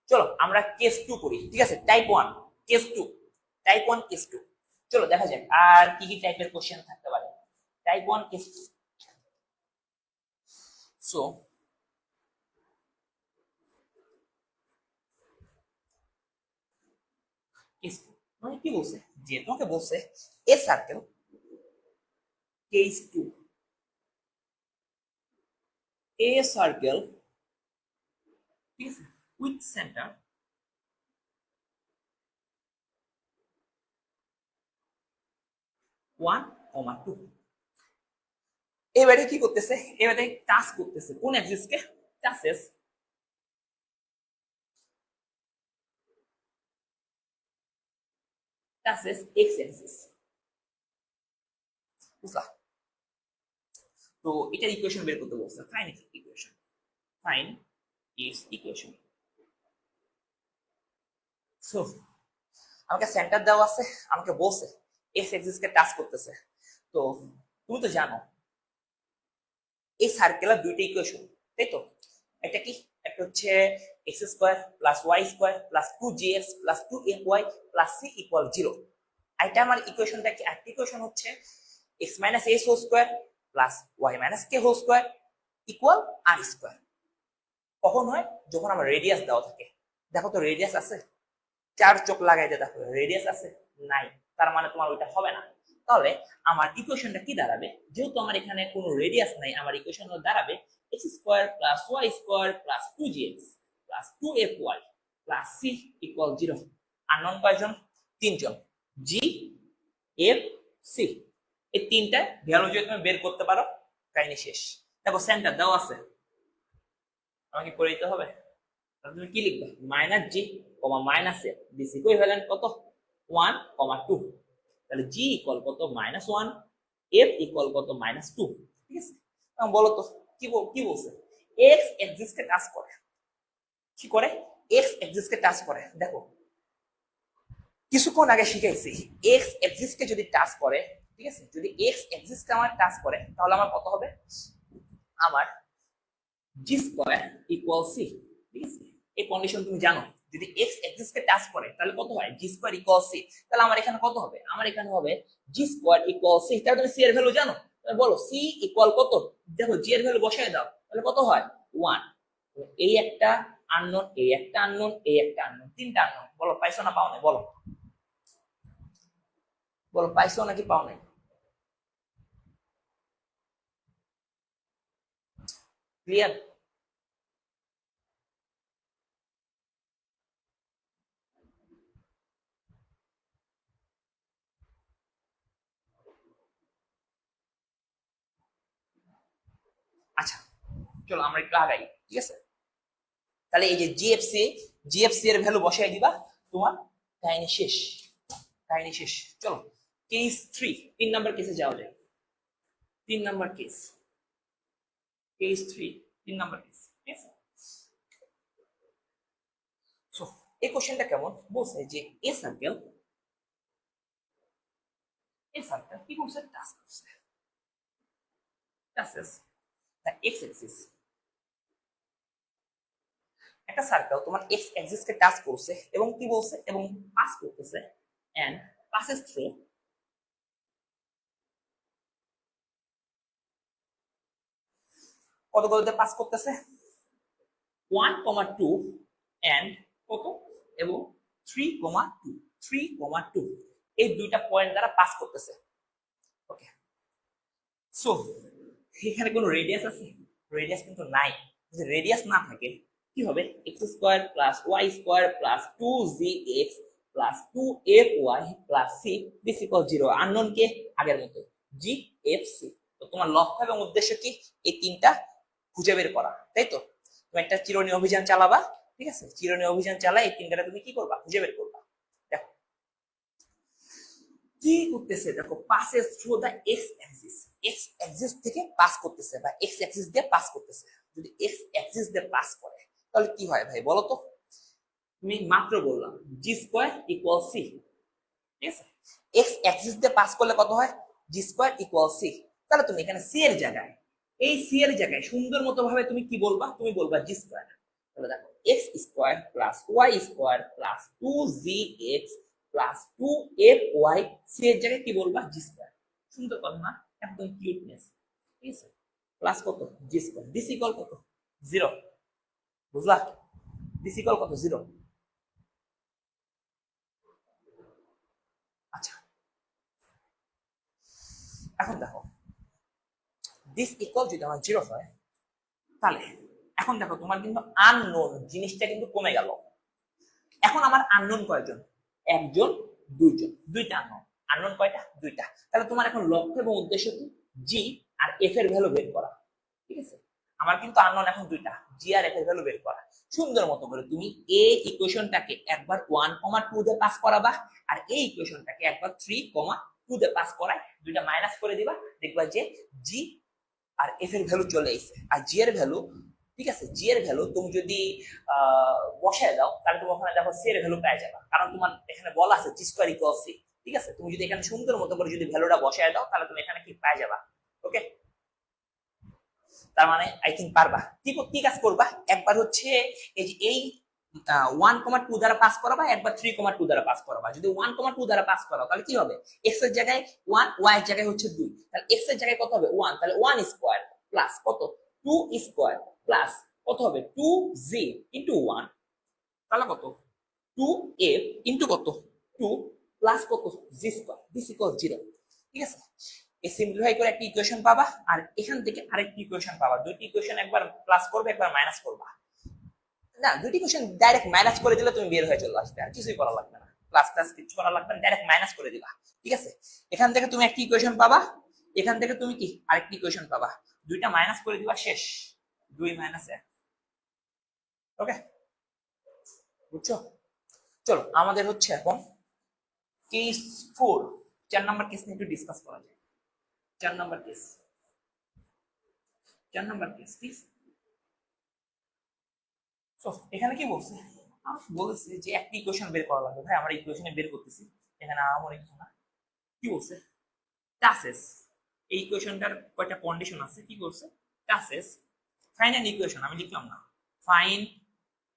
চলো আমরা কেস 2 করি, ঠিক আছে? Type 1 case 2, type 1 case 2। চলো দেখা যাক আর কি কি টাইপের কোশ্চেন থাকতে পারে। Type 1 case 2। সো কেস 2 মানে কি বলছে? যে তোমাকে বলছে এ সার্কেল case 2, a circle, ঠিক আছে, with center 1, 2। এবারে কি করতেছে, এবারে টাচ করতেছে কোন অ্যাক্সিসকে, টাচেস x অ্যাক্সিস, বুঝলা? তো এটার ইকুয়েশন বের করতে বলছে, fine equation, fine it's equation. So আমাকে সেন্টার দেওয়া আছে, আমাকে বলছে এক্স অ্যাক্সিসকে টাচ করতেছে। তো তুমি তো জানো এই সার্কেলের দুইটা ইকুয়েশন, তাই তো? একটা কি, একটা হচ্ছে x square plus y square plus 2gx plus 2ay plus c equal 0। এটা আমার ইকুয়েশনটা কি, একটা ইকুয়েশন হচ্ছে x minus a whole square plus y minus k whole square equal r square. কখন হয়, যখন আমার রেডিয়াস দেওয়া থাকে। দেখো তো রেডিয়াস আছে, চার চোখ লাগাইতে দেখো রেডিয়াস আছে নাই, তার মানে তোমার ওইটা হবে না। তাহলে আমার ইকুয়েশনটা কি দাঁড়াবে, যেহেতু আমার এখানে কোনো রেডিয়াস নাই, আমার ইকুয়েশন দাঁড়াবে x square plus y square plus 2gx plus 2fy plus c equal 0। Unknown কয়জন? তিনজন, g f c। এই তিনটা ভ্যালু যদি তুমি বের করতে পারো কাহিনী শেষ। দেখো সেন্টার দেওয়া আছে, আমাকে করে দিতে হবে। তুমি কি লিখবে, minus G comma minus F, this equivalent কত 1, 2। তাহলে জি ইকুয়াল কত মাইনাস 1, এফ ইকুয়াল কত মাইনাস 2। ঠিক আছে, বলো তো কি বলছে, এক্স এক্সিস কে টাচ করে, কি করে, এক্স এক্সিস কে টাচ করে। দেখো কিছুক্ষণ আগে শিখাইছি এক্স এক্সিস কে যদি টাচ করে, ঠিক আছে, যদি এক্স এক্সিস কে আমার টাচ করে তাহলে আমার কত হবে, আমার জি স্কয়ার ইকুয়াল সি। ঠিক আছে, এই কন্ডিশন তুমি জানো, যদি এক্স এক্সিস কে টাচ করে তাহলে কত হয়, জি স্কয়ার ইকুয়াল সি। তাহলে আমার এখানে কত হবে, আমার এখানে হবে জি স্কয়ার ইকুয়াল সি। তাহলে তুমি সি এর ভ্যালু জানো, তাহলে বলো সি ইকুয়াল কত, দেখো জি এর ভ্যালু বসায় দাও, তাহলে কত হয় 1। এই একটা আননোন, এই একটা আননোন, এই একটা আননোন, তিনটা আননোন। বলো পাইছো না পাও না, বলো বলো পাইছো নাকি পাও নাই? ক্লিয়ার? আচ্ছা চলো আমরা একটু আগাই, ঠিক আছে। তাহলে এই যে জিএফসি এর ভ্যালু বসাই দিবা, তোমার কাহিনী শেষ, কাহিনী শেষ। চলো কেস 3, 3 নাম্বার কেসে যাওয়া যায়। 3 number case, case 3, 3 number case, ঠিক আছে। সো এই কোশ্চেনটা কেমন বলছে যে এ সার্কেল, এ সার্কেল কি করছে, টাচ করছে, টাচেস দ্য এক্স অ্যাক্সিস। একটা সার্কেল তোমার এক্স অ্যাক্সিস কে টাচ করছে এবং কি বলছে, এবং পাস করতেছে, এন্ড passes through কত কততে পাস করতেছে 1, 2 এন্ড কত, এবং 3, 2, 3, 2 এই দুইটা পয়েন্ট দ্বারা পাস করতেছে। ওকে, সো এখানে কোনো রেডিয়াস আছে, রেডিয়াস কিন্তু নাই। যদি রেডিয়াস না থাকে কি হবে, x square plus y square plus 2gx plus 2fy plus c this equal 0। Unknown কে, আগের মতো জি এফ সি। তো তোমার লক্ষ্য এবং উদ্দেশ্য কি, এই তিনটা খুঁজে বের করা, তাই তো? তুমি একটা চিরুনি অভিযান চালাবা, ঠিক আছে, চিরুনি অভিযান চালা এই তিনটা তুমি কি করবা, খুঁজে বের করবা। দেখো কি করতেছে, দেখো passes through the x axis, x axis থেকে পাস করতেছে বা এক্স অ্যাক্সিস দিয়ে পাস করতেছে। যদি এক্স অ্যাক্সিস দিয়ে পাস করে তাহলে কি হয় ভাই বলো তো? তুমি মাত্র বললাম জি স্কোয়ার ইকুয়াল সি, ঠিক আছে। এক্স অ্যাক্সিস দিয়ে পাস করলে কত হয়, জি স্কোয়ার ইকুয়াল সি। তাহলে তুমি এখানে সি এর জায়গায়, এই সি এর জায়গায় সুন্দর মতো ভাবে তুমি কি বলবা, তুমি বলবা জি স্কোয়ার। তাহলে দেখো x square plus y square plus 2gx plus 2fy, c এর জায়গায় কি বলবা, জি স্কোয়ার। সুন্দর কথা না, একদম কিউটনেস, ঠিক আছে। প্লাস কত, জি স্কোয়ার, দিস ইকুয়াল কত 0, বুঝলা? দিস ইকুয়াল কত 0। আচ্ছা এখন দেখো দিস ইকুয়াল যদি আমার 0 হয়, তাহলে এখন দেখো তোমার কিন্তু আননোন জিনিসটা কিন্তু কমে গেল। এখন আমার আননোন কয়জন? একজন, দুইজন, দুইটা আননোন। আননোন কয়টা? দুইটা। তাহলে তোমার এখন লক্ষ্য এবং উদ্দেশ্য কি? জি আর এফ এর ভ্যালু বের করা। ঠিক আছে, আমার কিন্তু আননোন এখন দুইটা, জি আর এফ এর ভ্যালু বের করা। সুন্দর মতো করে তুমি এই ইকুয়েশনটাকে একবার 1,2 দিয়ে পাস করাবা, আর এই ইকুয়েশনটাকে একবার 3,2 দিয়ে পাস করায় দুইটা মাইনাস করে দিবা, দেখবা যে জি আর এফ এর ভ্যালু চলে এসেছে। আর জি এর ভ্যালু, ঠিক আছে, জি এর ভ্যালু তুমি যদি বসায় দাও, তাহলে তুমি ওখানে দেখো সি এর ভ্যালু পেয়ে যাবা, কারণ তোমার এখানে বলা আছে জি স্কয়ার ইকুয়াল সি। ঠিক আছে, তুমি যদি এখানে সুন্দর মতো করে যদি ভ্যালুটা বসায় দাও, তাহলে তুমি এখানে কি পেয়ে যাবা। ওকে, তার মানে আই থিঙ্ক পারবা। কি কাজ করবা? একবার হচ্ছে এই 1,2 দ্বারা পাস করাবা, একবার 3,2 দ্বারা পাস করাবা। যদি 1,2 দ্বারা পাস করাও, তাহলে কি হবে? এক্স এর জায়গায় 1, ওয়াই এর জায়গায় হচ্ছে 2, তাহলে এক্স এর জায়গায় কত হবে? 1, তাহলে 1 স্কয়ার প্লাস কত? 2 স্কয়ার প্লাস কত হবে? 2z ইনটু 1, তাহলে কত? 2f ইনটু কত? 2 প্লাস কত? z square, this equal 0। ঠিক আছে, এই সিম্পলিফাই করে একটা ইকুয়েশন পাবা, আর এখান থেকে আরেকটি ইকুয়েশন পাবা। দুইটি ইকুয়েশন একবার প্লাস করবে, একবার মাইনাস করবা। না, দুইটি ইকুয়েশন ডাইরেক্ট মাইনাস করে দিলে তুমি বের হয়ে চলে আসবে, আর কিছুই করা লাগবে না। প্লাস প্লাস কিছু করা লাগবে না, ডাইরেক্ট মাইনাস করে দিবা। ঠিক আছে, এখান থেকে তুমি একটি ইকুয়েশন পাবা, এখান থেকে তুমি কি আরেকটি ইকুয়েশন পাবা, দুইটা মাইনাস করে দিবা, শেষ। 2 মাইনাস 1। ওকে, বুঝছো? চলো আমাদের হচ্ছে এখন কেস 4, 4 নাম্বার কেস নিয়ে একটু ডিসকাস করা যায়। 4 number case, 4 number case please. So এখানে কি বলছে? বলেছে যে একটি ইকুয়েশন বের করা লাগবে। ভাই আমরা ইকুয়েশনে বের করতেছি, এখানে আমার কিছু না। কি বলছে? টাসেস, এই ইকুয়েশনটার কয়টা কন্ডিশন আছে। কি বলছে? টাসেস ফাইন্ড অ্যান ইকুয়েশন, আমি লিখলাম না, find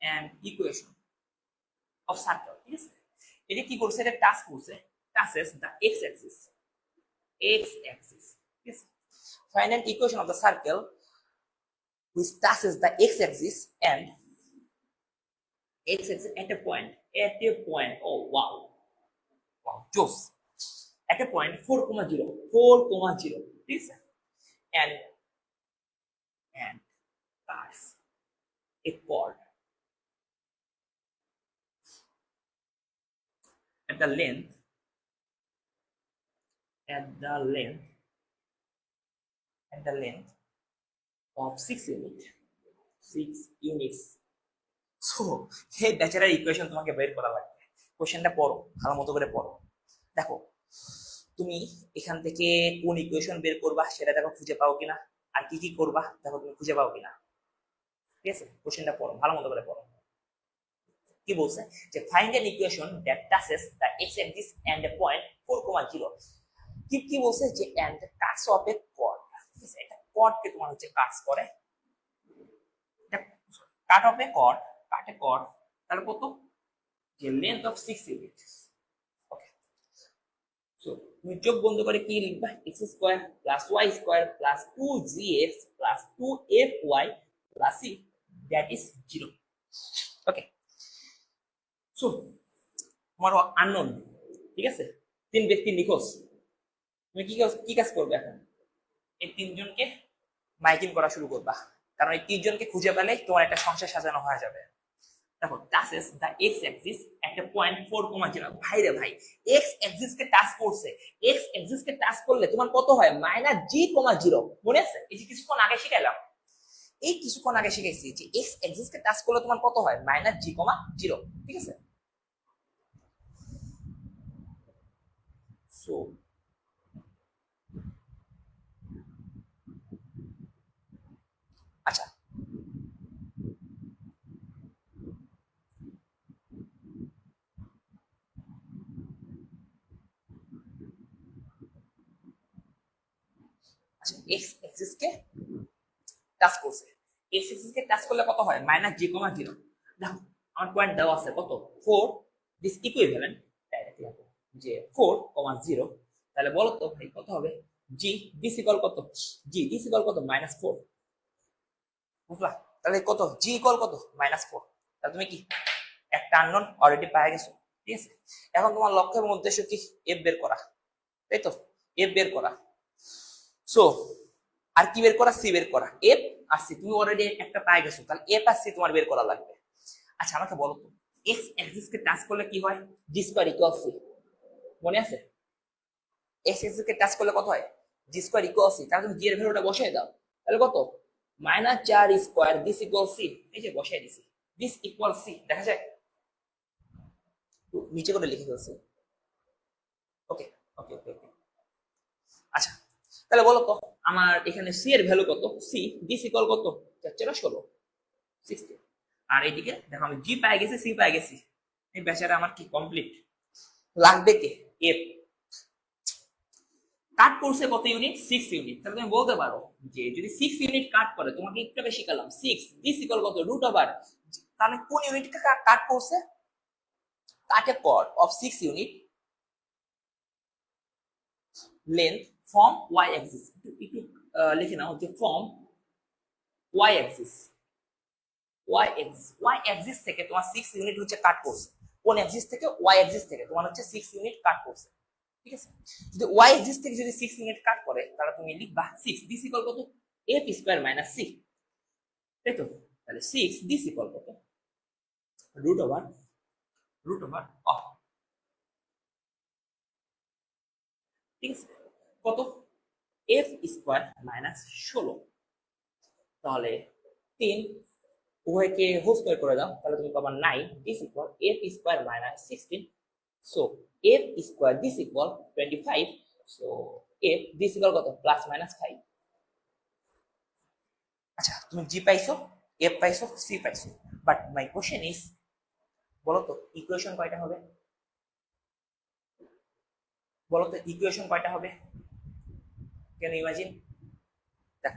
an equation of circle. ঠিক আছে, এটা কি করছে? এটা টাস্ক করছে, touches the x axis, x axis. ঠিক আছে, find an equation of the circle which touches the x-axis and x-axis at a point, oh wow, jokes, at a point 4,0, 4,0, ঠিক আছে, and cuts a chord at the length of 6 units. So এই bachelor equation তোমাকে বের করা লাগবে। কোশ্চেনটা পড়ো, ভালো মতো করে পড়ো। দেখো তুমি এখান থেকে কোন ইকুয়েশন বের করবা সেটা দেখো খুঁজে পাও কিনা, আর কি কি করবা দেখো তুমি খুঁজে পাও কিনা। ঠিক আছে, কোশ্চেনটা পড়ো, ভালো মতো করে পড়ো। কি বলছে? যে find an equation that touches the x axis and a point 4,0। কি বলছে? যে and cuts off a chord. ঠিক আছে, এটা কর্ডকে তোমার হচ্ছে কাটস করে, cut off a chord, cut a chord, তাহলে কত? যে length of 6 units. Okay, so তুমি চোখ বন্ধ করে কি লিখবা? x square plus y square plus 2gx plus 2fy plus c, that is 0। Okay, so তোমার আননোন, ঠিক আছে, 3 ব্যক্তি নিখোঁজ। তুমি কি কাজ করবে এখন? এই 3 জনকে মাইকিং করা শুরু করবা, কারণ এই 3 জনকে খুঁজে পেলে তোমার একটা সংসার সাজানো হয়ে যাবে। দেখো টাচেস দ্য এক্স অ্যাক্সিস একটা পয়েন্ট 4,0। ভাই রে ভাই, এক্স অ্যাক্সিস কে টাচ করছে, এক্স অ্যাক্সিস কে টাচ করলে তোমার কত হয়? -g,0। মনে আছে? এই যে কিছুক্ষণ আগে শিখাইলাম, এই কিছুক্ষণ আগে শিখাইছি যে এক্স অ্যাক্সিস কে টাচ করলে তোমার কত হয়? -g,0। ঠিক আছে, সো আচ্ছা, এক্স অ্যাক্সিস কে টাচ করছে, এক্স অ্যাক্সিস কে টাচ করলে কত হয়? -g,0। দেখো আমার পয়েন্ট দেওয়া আছে কত? 4, দিস ইকুইভ্যালেন্ট, ডাইরেক্টলি লিখো যে 4,0। তাহলে বলো তো ভাই কত হবে? g দিস ইকুয়াল কত? g দিস ইকুয়াল কত? -4। বুঝলা? তাহলে কত? g ইকুয়াল কত? -4। তাহলে তুমি কি একটা আননোন অলরেডি পেয়ে গেছো। ঠিক আছে, এখন তোমার লক্ষ্য এবং উদ্দেশ্য কি? এফ বের করা, তাই তো? এফ বের করা। সো আর কি বের করা, সি বের করা। এফ আর সি তুমি অলরেডি একটা পাই গেছো, তাহলে এফ আর সি তোমার বের করা লাগবে। আচ্ছা আমাকে বলো তো, এক্স অ্যাক্সিস কে টাচ করলে কি হয়? জি স্কয়ার ইকুয়াল সি, মনে আছে? এক্স অ্যাক্সিস কে টাচ করলে কত হয়? G square equal c. তাহলে তুমি জি এর ভ্যালুটা বসাই দাও, তাহলে কত? Minus 4 square this equal C. এই যে বসাই দিছি, দিস ইকুয়াল সি, দেখা যায় নিচে করে লিখে ফেলছি। ওকে ওকে ওকে ওকে। আচ্ছা তাহলে বলো তো আমার এখানে সি এর ভ্যালু কত? সি দিস ইকুয়াল কত? 4 16 60। আর এইদিকে দেখো আমি জি পাই গেছি, সি পাই গেছি, এই বেচারা আমার কি কমপ্লিট। লাগবে কে? এফ। কাট করছে কত ইউনিট? 6 ইউনিট। তাহলে তুমি বলতে পারো যে যদি 6 ইউনিট কাট করে, তোমাকে একটু আগে শিখালাম 6 দিস ইকুয়াল কত? Root over. তাহলে কোন ইউনিটকে কাট করছে? Cut a chord of 6 unit length from y axis. একটু লিখে নাও যে from y axis, y axis, y axis থেকে তোমার 6 ইউনিট হচ্ছে কাট করছে। কোন অ্যাক্সিস থেকে? ওয়াই অ্যাক্সিস থেকে তোমার হচ্ছে 6 ইউনিট কাট করছে, ঠিক আছে? যদি ওয়াই অ্যাক্সিস থেকে যদি 6 ইউনিট কাট করে, তাহলে তুমি লিখবা 6 দিস ইকুয়াল কত? এফ স্কয়ার মাইনাস সি, তাই তো? তাহলে 6 দিস ইকুয়াল কত? রুট ওভার অফ, ঠিক আছে? কত? F square minus 16। তাহলে 3 উভয়কে হোল স্কয়ার করে দাও, তাহলে তুমি পাবা 9 this equal F square minus 16। So f square this equal 25। So f this equal কত? Plus minus 5। আচ্ছা তুমি জি পাইছো, এফ পাইছো, সি পাইছো, বাট মাই কোশ্চেন ইজ, বলো তো ইকুয়েশন কয়টা হবে? বলো তো ইকুয়েশন কয়টা হবে? Can you imagine? দেখ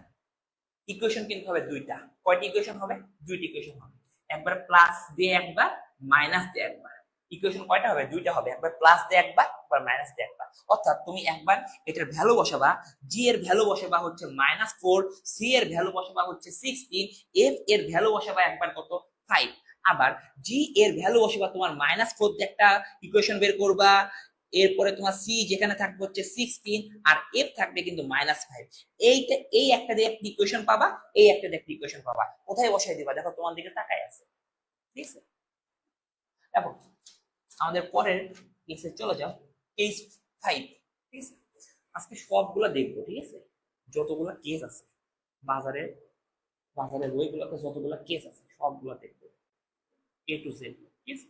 ইকুয়েশন কিন্তু হবে দুইটা। কয়টি ইকুয়েশন হবে? দুইটি ইকুয়েশন হবে। একবার প্লাস দিয়ে একবার মাইনাস দিয়ে একবার। ইকুয়েশন কয়টা হবে? দুইটা হবে, একবার প্লাস দিয়ে একবার, একবার মাইনাস দিয়ে একবার। অর্থাৎ তুমি একবার এটার ভ্যালু বসাবা, জি এর ভ্যালু বসাবা হচ্ছে -4, সি এর ভ্যালু বসাবা হচ্ছে 16, এফ এর ভ্যালু বসাবা একবার কত? 5। আবার জি এর ভ্যালু বসাবা তোমার -4 দিয়ে একটা ইকুয়েশন বের করবা, এরপরে তোমার সি যেখানে থাকবে হচ্ছে 16 আর এফ থাকবে কিন্তু -5। এইটা এই একটা দিয়ে একটা ইকুয়েশন পাবা, এই একটা দিয়ে একটা ইকুয়েশন পাবা। কোথায় বসাই দিবা? দেখো তোমার দিকে তাকাই আছে, ঠিক আছে? দেখো আমাদের পরের কেসে চলে যাও, কেস 5, ঠিক আছে? আজকে সবগুলা দেখবো, ঠিক আছে? যতগুলা কেস আছে বাজারে, বাজারের বইগুলোতে যতগুলা কেস আছে সবগুলা দেখবো এ টু জেড, ঠিক আছে?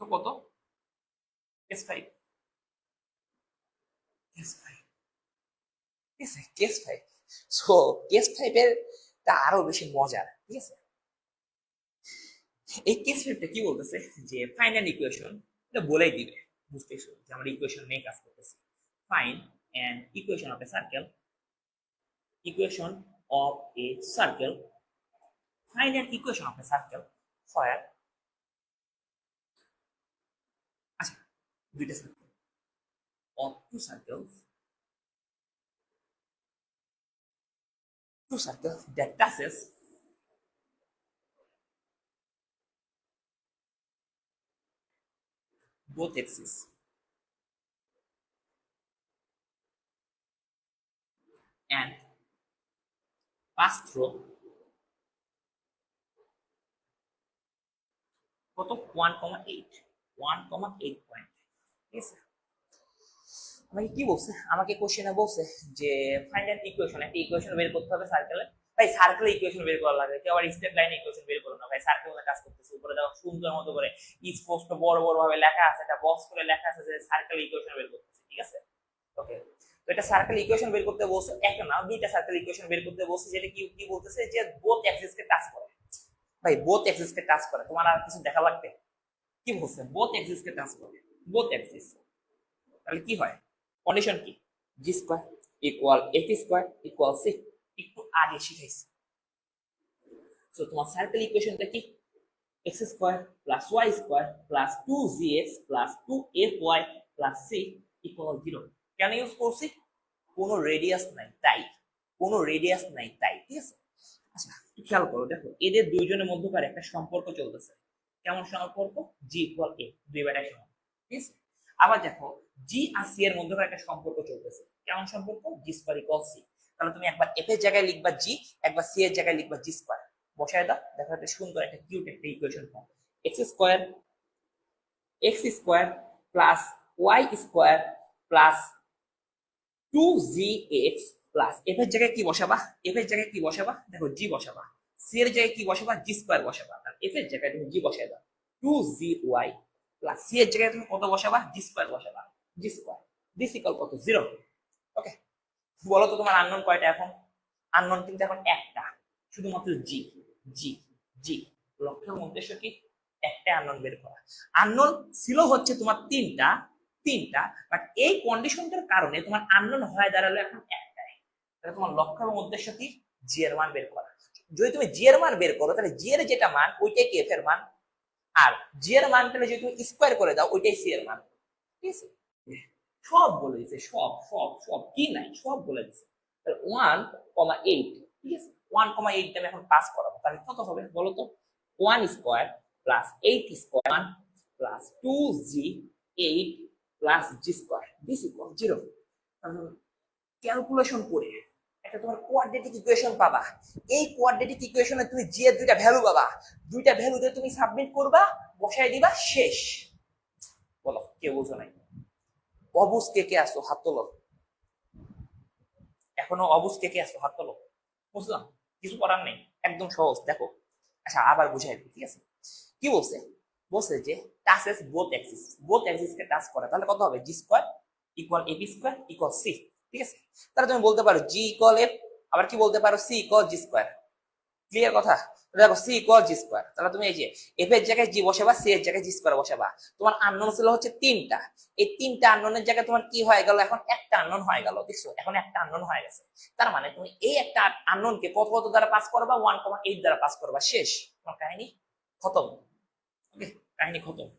তো কত? কেস 5, কেস 5, ঠিক আছে? কেস 5। সো কেস 5 এর তা আরো বেশি মজার, ঠিক আছে? এই কেস 5টা কি বলতেছে যে ফাইন্ড অ্যান ইকুয়েশন, এটা বলেই দিবে, বুঝতেছো যে আমরা ইকুয়েশন নিয়ে কাজ করতেছি। Find an equation of A circle, equation of A circle, find an equation of A circle for, আচ্ছা দুইটা circle of two circles that touches both axes and pass through কত? 1,8 পয়েন্ট, ঠিক আছে? আমাকে কি বলছে? আমাকে কোশ্চেনে বলছে যে ফাইন্ড অ্যান ইকুয়েশন, একটা ইকুয়েশন বের করতে হবে সার্কেলে। ভাই সার্কেলে ইকুয়েশন বের করা লাগে, কেউ আবার স্ট্রেট লাইনে ইকুয়েশন বের করো না ভাই। সার্কেলে কাজ করতেছে, উপরে দেখো সুন্দর মতো করে স্পষ্ট বড় বড় ভাবে লেখা আছে, এটা বক্স করে লেখা আছে যে সার্কেল ইকুয়েশন বের করতেছে, ঠিক আছে? ওকে, তো এটা সার্কেল ইকুয়েশন বের করতে বলছে, একটা না দুইটা সার্কেল ইকুয়েশন বের করতে বলছে, যেটা কি কি বলতেছে যে বোথ অ্যাক্সিস কে টাচ করে। ভাই বোথ অ্যাক্সিস কে টাচ করে, তোমার আর কিছু দেখা লাগবে? কি বলছে? বোথ অ্যাক্সিস কে টাচ করে, বোথ অ্যাক্সিস। তাহলে কি হয়? কন্ডিশন কি? G square equal F square equal c, একটু আগে শিখাইছি। সো তোমার সার্কেল ইকুয়েশনটা কি? X square plus y square plus 2gx plus 2fy plus c equal 0। কেন ইউজ করছি? কোনো রেডিয়াস নাই তাই, কোনো রেডিয়াস নাই তাই, ঠিক আছে? আচ্ছা একটু খেয়াল করো, দেখো এদের দুইজনের মধ্যকার একটা সম্পর্ক চলতেছে। কেমন সম্পর্ক? জি ইকুয়াল এ, দুই বেটার সমান, ঠিক আছে? আবার দেখো জি আর সি এর মধ্যকার একটা সম্পর্ক চলতেছে। কেমন সম্পর্ক? জি স্কয়ার ইকুয়াল সি। তাহলে তুমি একবার এফ এর জায়গায় লিখবা জি, একবার সি এর জায়গায় লিখবা জি স্কোয়ার, বসায় দাও, দেখো একটা সুন্দর একটা কিউট একটা ইকুয়েশন পাও। X square plus y square plus 2gx plus f এর জায়গায় কি বসাবা, এফ এর জায়গায় কি বসাবা, দেখো জি বসাবা, সি এর জায়গায় কি বসাবা, জি স্কোয়ার বসাবা, আর এফ এর জায়গায় তুমি জি বসাই দাও, 2gy প্লাস সি এর জায়গায় তুমি কত বসাবা, জি স্কোয়ার বসাবা, জি স্কোয়ার, দিস ইকুয়াল কত, 0। ওকে, বলো তো তোমার আননোন কয়টা এখন? আননোন কিন্তু এখন একটা, শুধুমাত্র জি, জি, জি। লক্ষ্যের উদ্দেশ্য কি? একটা আননোন বের করা। আননোন ছিল হচ্ছে তোমার তিনটা, বাট এই কন্ডিশনটার কারণে তোমার আননোন হয়ে দাঁড়ালো এখন একটাই। তাহলে তোমার লক্ষ্য এবং উদ্দেশ্য কি? জি এর মান বের করা। যদি তুমি জি এর মান বের করো তাহলে জি এর যেটা মান ওইটাই কি এফ এর মান, আর জি এর মান পেলে যদি তুমি স্কোয়ার করে দাও ওইটাই সি এর মান। ঠিক আছে, সব বলে দিছে, সব সব সব কি নাই সব বলে দিছে। 1,8, ঠিক আছে, 1,8 আমি এখন পাস করাবো, তাহলে কত হবে বলো তো? 1 square plus 8 square plus 2g8 plus G square, this equal 0। Calculation করে একটা তোমার কোয়াড্রেটিক ইকুয়েশন পাবা। এই কোয়াড্রেটিক ইকুয়েশনে তুমি জি এর দুইটা ভ্যালু পাবা, দুইটা ভ্যালু দিয়ে তুমি সাবমিট করবা, বসায় দিবা, শেষ। বলো কে বুঝো নাই? অবুজ কে কে আসো হাত তোলো, এখনো অবুজ কে কে আসো হাত তোলো। বুঝলাম, কিছু করার নেই, একদম সহজ। দেখো, আচ্ছা আবার বুঝাই দিই, ঠিক আছে? কি বলছে? বলছে যে টাচেস বোথ অ্যাক্সিস কে টাচ করে, তাহলে কত হবে? জি স্কোয়ার ইকুয়াল এপি স্কোয়ার ইকুয়াল সি, ঠিক আছে? তাহলে তুমি বলতে পারো জি ইকুয়াল এফ, আবার কি বলতে পারো c equal g square. Clear কথা? দেখো সি ইকুয়াল জি স্কোয়ার, তাহলে তুমি এই যে এফ এর জায়গায় জি বসাবা, সি এর জায়গায় জি স্কোয়ার বসাবা। তোমার আননোন ছিল হচ্ছে তিনটা, এই তিনটা আননোনের জায়গায় তোমার কি হয়ে গেল? এখন একটা আননোন হয়ে গেল, দেখছো? এখন একটা আননোন হয়ে গেছে। তার মানে তুমি এই একটা আননোনকে কত কত দ্বারা পাস করবা? 1,8 দ্বারা পাস করবা, শেষ, তোমার কাহিনী খতম। ওকে, কাহিনী খতম।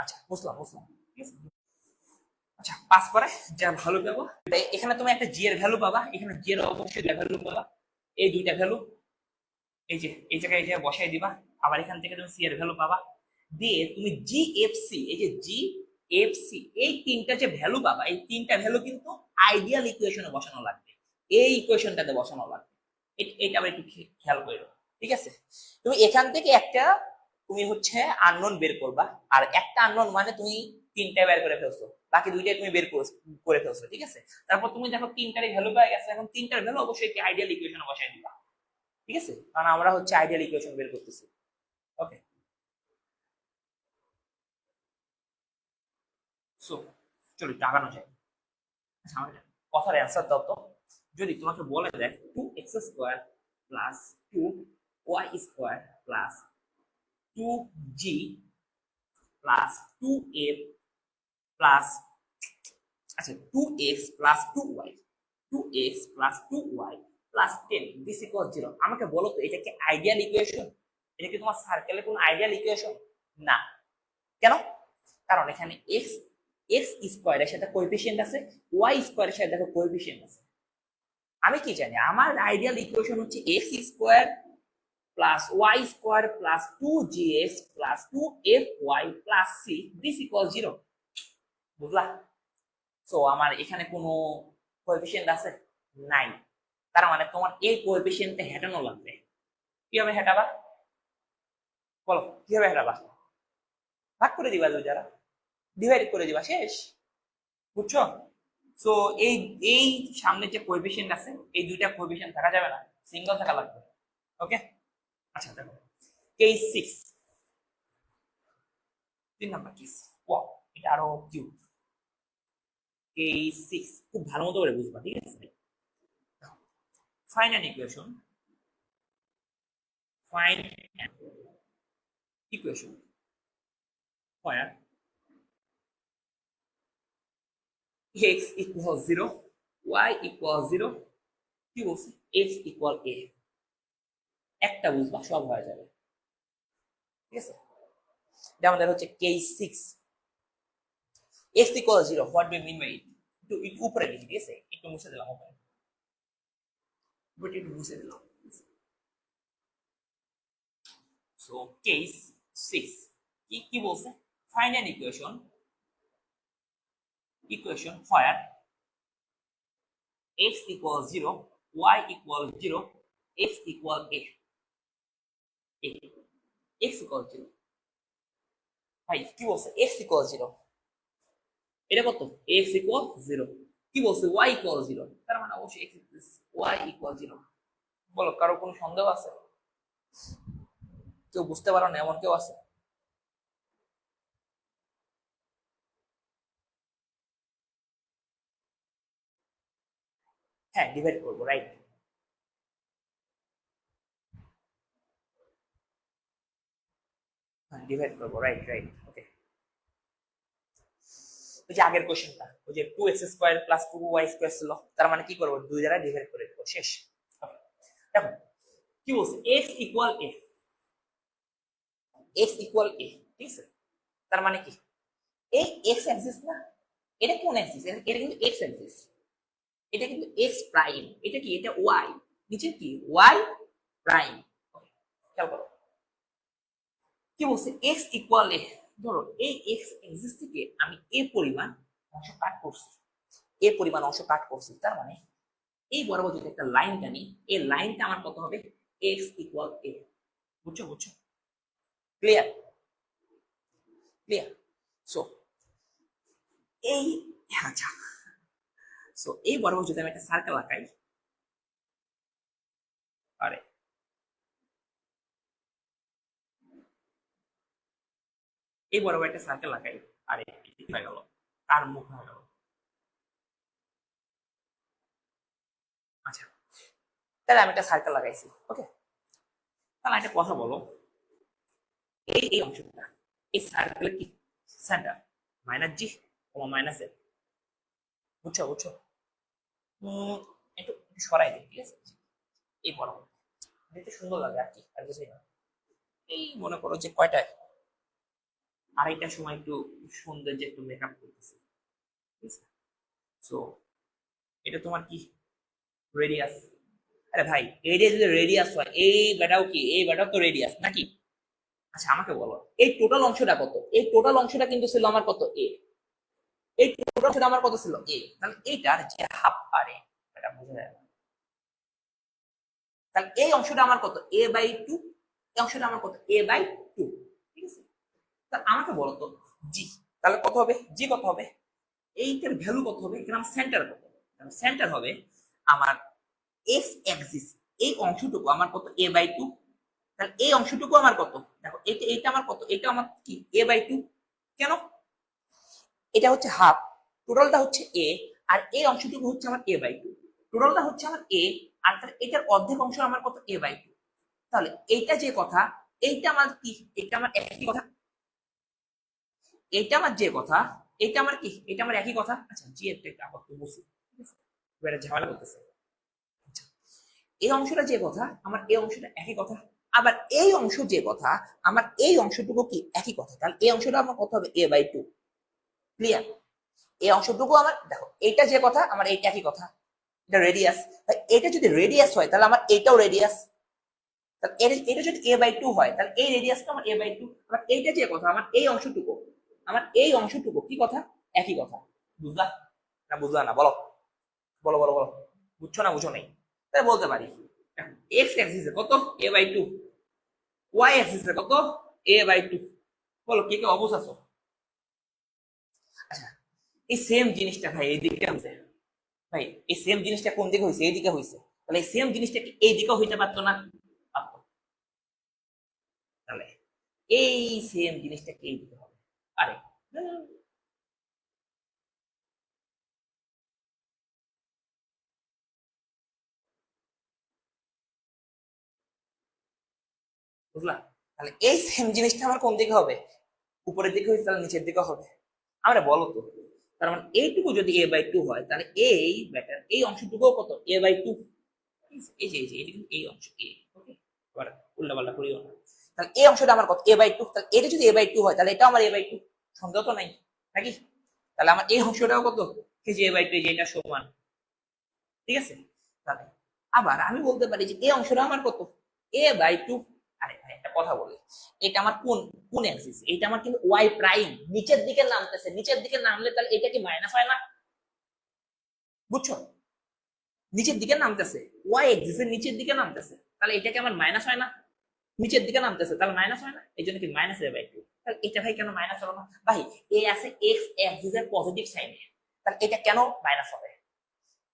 আচ্ছা বুঝলাম, ঠিক আছে। আচ্ছা, পাস করে যা ভালো পাবো, এখানে তুমি একটা জি এর ভ্যালু পাবা, এখানে জি এর অবশ্যই দুইটা ভ্যালু পাবা, এই দুইটা ভ্যালু এই যে এই জায়গায় বসাই দিবা, আবার এখান থেকে তুমি সি এর ভ্যালু পাবা, দিয়ে তুমি জি এফ সি, এই যে জি এফ সি, এই তিনটা যে ভ্যালু পাবা, এই তিনটা ভ্যালু কিন্তু আইডিয়াল ইকুয়েশনে বসানো লাগবে, এই ইকুয়েশনটাতে বসানো লাগবে। এটা আবার একটু খেয়াল করো, ঠিক আছে? তুমি এখান থেকে একটা তুমি হচ্ছে আননোন বের করবা, আর একটা আননোন মানে তুমি তিনটা বের করে ফেলছো, বাকি দুইটাই তুমি বের করে ফেলছো, ঠিক আছে? তারপর তুমি দেখো তিনটারই ভ্যালু পেয়ে গেছে, এখন তিনটার ভ্যালু অবশ্যই একটি আইডিয়াল ইকুয়েশনে বসাই দিবা, ঠিক আছে? কারণ আমরা হচ্ছে আইডিয়াল ইকুয়েশন বের করতেছি। ওকে, সো চলো একটু আগানো যায়। আচ্ছা, আমার কথার অ্যান্সার দাও তো। যদি তোমাকে বলে দেয় 2x² plus 2y² plus 2g plus 2f plus, আচ্ছা 2x plus 2y, 2x plus 2y plus 10 this equal 0, আমাকে বলো তো এটা কি আইডিয়াল ইকুয়েশন? এটা কি তোমার সার্কেলের কোন আইডিয়াল ইকুয়েশন? না। কেন? কারণ এখানে এক্স স্কোয়ারের সাথে কোএফিসিয়েন্ট আছে, ওয়াই স্কোয়ারের সাথে দেখো কোএফিসিয়েন্ট আছে। আমি কি জানি আমার আইডিয়াল ইকুয়েশন হচ্ছে x square plus y square plus 2gx plus 2fy plus C this equal 0। বুঝলা? সো আমার এখানে কোনো কোএফিসিয়েন্ট আছে? নাই। তার মানে তোমার এই কোএফিসিয়েন্টে হেঁটানো লাগবে। কিভাবে হেঁটাবা বলো? কিভাবে হেঁটাবা? ভাগ করে দিবা, দুই দ্বারা ডিভাইড করে দিবা, শেষ। বুঝছো? সো এই এই সামনে যে কোএফিসিয়েন্ট আছে, এই দুইটা কোএফিসিয়েন্ট থাকা যাবে না, সিঙ্গেল থাকা লাগবে। ওকে, আচ্ছা দেখো কেস 6, 3 নাম্বার কেস। ওয়াও, এটা আরো কিউট। কেস 6 খুব ভালো মতো করে বুঝবা, ঠিক আছে? Find an equation, find an equation where x equals 0, y equals 0, কি বলছে? x equal a, একটা বুঝবা সব হয়ে যাবে, ঠিক আছে? এটা আমাদের হচ্ছে case 6। x equals 0, what do you mean by it? একটু উপরে লিখি, ঠিক আছে? একটু মুছে দিলাম উপরে, একটু মুছে দিলাম। সো কেস 6 কি বলছে? Find an equation where x equals 0, y equals 0, x equal a, x equals 0। ভাই কি বলছে x equals 0, এটা কত x equals 0, কি বলছে y equals 0, তার মানে অবশ্যই y equals 0। বলো কারো কোনো সন্দেহ আছে? কেউ বুঝতে পারো না এমন কেউ আছে? হ্যাঁ ডিভাইড করবো, রাইট। হ্যাঁ ডিভাইড করবো, রাইট রাইট, ওকে। ওই যে আগের কোশ্চেনটা, ওই যে 2x² প্লাস 2y² ছিল, তার মানে কি করবো, 2 দ্বারা ডিভাইড করে দেবো, শেষ। দেখো কি বলছে, x equal a, x equal a, ঠিক আছে? তার মানে কি এই x অ্যাক্সিস না, এটা কোন অ্যাক্সিস, এটা কিন্তু x অ্যাক্সিস, এটা কিন্তু x প্রাইম, এটা কি, এটা y, নিচে কি y প্রাইম। খেয়াল করো কি বলছে, x ইকুয়াল a, ধরো এই x অ্যাক্সিস থেকে আমি a পরিমাণ অংশ কাট করছি, a পরিমাণ অংশ কাট করছি, তার মানে এই বরাবর যদি একটা লাইন টানি, এই লাইনটা আমার কত হবে, x ইকুয়াল a। বুঝছো বুঝছো, ক্লিয়ার ক্লিয়ার। সো এই, আচ্ছা, সো এই বরাবর যদি আমি একটা সার্কেল আঁকাই, আরে এই বরাবর একটা সার্কেল আঁকাই, আরে হয়ে গেল, তার মুখ হয়ে গেল। আচ্ছা তাহলে আমি একটা সার্কেল লাগাইছি, ওকে। তাহলে একটা কথা বলো, এই এই অংশটা, এই সার্কেলের কি সেন্টার, মাইনাস জি মাইনাস এ, বুঝছো বুঝছো? একটু একটু সরাই দিই, ঠিক আছে? এই বরাবর দেখতে সুন্দর লাগে আর কি, আর কিছুই না। এই মনে করো যে কয়টায়, আড়াইটার সময় একটু সৌন্দর্য একটু মেকআপ করতেছে, ঠিক আছে? সো এটা তোমার কি রেডিয়াস, আরে ভাই রেডিয়াস যদি রেডিয়াস হয়, এই বেটাও কি, এই বেটাও তো রেডিয়াস নাকি? আচ্ছা আমাকে বলো এই টোটাল অংশটা কত, এই টোটাল অংশটা কিন্তু ছিল আমার কত এ, এই টোটাল অংশটা আমার কত ছিল এ, তাহলে এইটার যে হাফ, আরে এটা বুঝা যায় না, তাহলে এই অংশটা আমার কত এ বাই টু, এই অংশটা আমার কত এ বাই টু, ঠিক আছে? তাহলে আমাকে বলো তো জি, তাহলে কত হবে জি, কত হবে, এইটার ভ্যালু কত হবে, এখানে আমার সেন্টার কত, সেন্টার হবে আমার এক্স অ্যাক্সিস, এই অংশটুকু আমার কত এ বাই টু, তাহলে এই অংশটুকু আমার কত, দেখো এটা এটা আমার কত, এটা আমার কি এ বাই টু, কেন, এটা হচ্ছে হাফ, টোটালটা হচ্ছে এ, আর এই অংশটুকু হচ্ছে আমার এ বাই টু, টোটালটা হচ্ছে আমার এ, আর তাহলে এটার অর্ধেক অংশ আমার কত এ বাই টু, তাহলে এইটা যে কথা, এইটা আমার কি, এটা আমার একই কথা, এইটা আমার যে কথা, এটা আমার কি, এটা আমার একই কথা। আচ্ছা জি একটা একটা আবার তো বুঝি, এবারে ঝামেলা করতেছে। আচ্ছা, এই অংশটা যে কথা, আমার এই অংশটা একই কথা, আবার এই অংশ যে কথা, আমার এই অংশটুকু কি একই কথা, তাহলে এই অংশটা আমার কত হবে এ বাই টু, ক্লিয়ার? এই অংশটুকু আমার দেখো, এইটা যে কথা আমার এইটা একই কথা, এটা রেডিয়াস, এটা যদি রেডিয়াস হয় তাহলে আমার এইটাও রেডিয়াস, তাহলে এটা যদি এ বাই টু হয় তাহলে এই রেডিয়াসটা আমার এ বাই টু, আবার এইটা যে কথা আমার এই অংশটুকু, আমার এই অংশটুকু কি কথা, একই কথা। বুঝলা না, বুঝলা না, বলো বলো বলো বলো, বুঝছো না বুঝো নাই? তাই বলতে পারি এক্স অ্যাক্সিসে কত এ বাই টু, ওয়াই অ্যাক্সিসে কত এ বাই টু, বলো কে কে অবশ্য আছো? আচ্ছা এই সেম জিনিসটা ভাই এইদিকে আছে, ভাই এই সেম জিনিসটা কোন দিকে হয়েছে, এইদিকে হয়েছে, তাহলে এই সেম জিনিসটা কি এই দিকেও হইতে পারতো না, পারতো, তাহলে এই সেম জিনিসটা কি এই দিকে হবে, আরে বুঝলা? তাহলে এই সেম জিনিসটা আমার কোন দিকে হবে, উপরের দিকে হয়েছে, তাহলে নিচের দিকে হবে। আমরা বলো তো, তার মানে এইটুকু যদি এ বাই টু হয় তাহলে এই ব্যাটার এই অংশটুকু কত এ বাই টু, এই যে এটা কিন্তু এই অংশ এ, ওকে, এবার উল্টা পাল্টা করিও না, তাহলে এই অংশটা আমার কত এ বাই টু, তাহলে এটা যদি এ বাই টু হয় তাহলে এটা আমার এ বাই টু, সন্দেহ তো নাই নাকি? তাহলে আমার এই অংশটাও কত এই যে এ বাই টু, এই যে এটা সমান, ঠিক আছে? তাহলে আবার আমি বলতে পারি যে এই অংশটা আমার কত এ বাই টু, আরে ভাই একটা কথা বলি, এটা আমার কোন কোন অ্যাক্সিস, এটা আমার কিন্তু ওয়াই প্রাইম, নিচের দিকে নামতেছে, নিচের দিকে নামলে তাহলে এটা কি মাইনাস হয় না, বুঝছো? নিচের দিকে নামতেছে, ওয়াই এক্সিসের নিচের দিকে নামতেছে, তাহলে এটা কি আমার মাইনাস হয় না? নিচের দিকে নামতেছে তাহলে মাইনাস হয় না? এই জন্য কি মাইনাস এ বাই টু। তাহলে এটা ভাই কেন মাইনাস হলো না? ভাই এ আছে এক্স এক্সিসের পজিটিভ সাইনে, তাহলে এটা কেন মাইনাস হবে?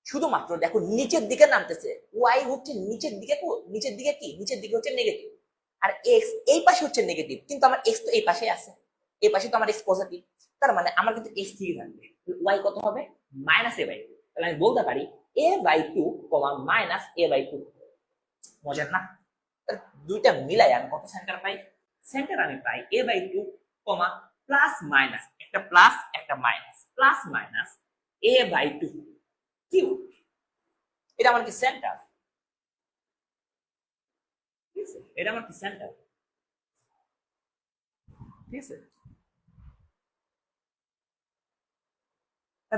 শুধুমাত্র দেখো নিচের দিকে নামতেছে, ওয়াই হচ্ছে নিচের দিকে, নিচের দিকে কি, নিচের দিকে হচ্ছে নেগেটিভ, আর এক্স এই পাশে হচ্ছে নেগেটিভ, কিন্তু আমার এক্স তো এই পাশে আছে, এই পাশে তো আমার এক্স পজিটিভ, তার মানে আমার কিন্তু এক্স ঠিক থাকবে। ওয়াই কত হবে? Minus a by two. তাহলে আমি বলতে পারি a by two comma minus a by two. মজার না? দুইটা মিলাই আমি কত সেন্টার পাই? সেন্টার আমি পাই a by two comma plus minus, একটা প্লাস একটা minus, plus minus a by two q. এটা আমার কি সেন্টার? ঠিক আছে, এটা আমার কি সেন্টার? ঠিক আছে,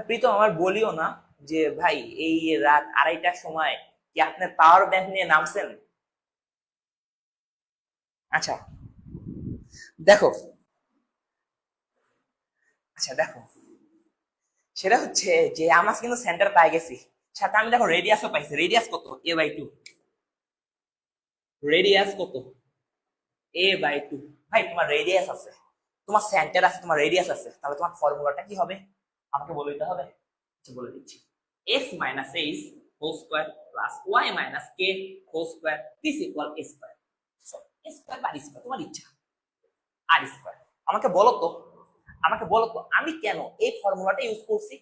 প্রীতম আমার বলিও না যে ভাই এই রাত 2:30টার সময় কি আপনার পাওয়ার ব্যাংক নিয়ে নামছেন? আচ্ছা দেখো, আচ্ছা দেখো, সেটা হচ্ছে যে আমার কিন্তু সেন্টার পাই গেছি, সাথে আমি দেখো রেডিয়াসও পাইছি। রেডিয়াস কত? A by two. রেডিয়াস কত? A by two. ভাই তোমার রেডিয়াস আছে, তোমার সেন্টার আছে, তোমার রেডিয়াস আছে, তাহলে তোমার ফর্মুলাটা কি হবে আমাকে বলে দিতে হবে। আচ্ছা বলে দিচ্ছি, x minus h whole square plus y minus k whole square this equal a square. A square বা আর স্কোয়ার তোমার ইচ্ছা, আর স্কোয়ার। আমাকে বলো তো, আমাকে বলো তো আমি কেন এই ফর্মুলাটা ইউজ করছি?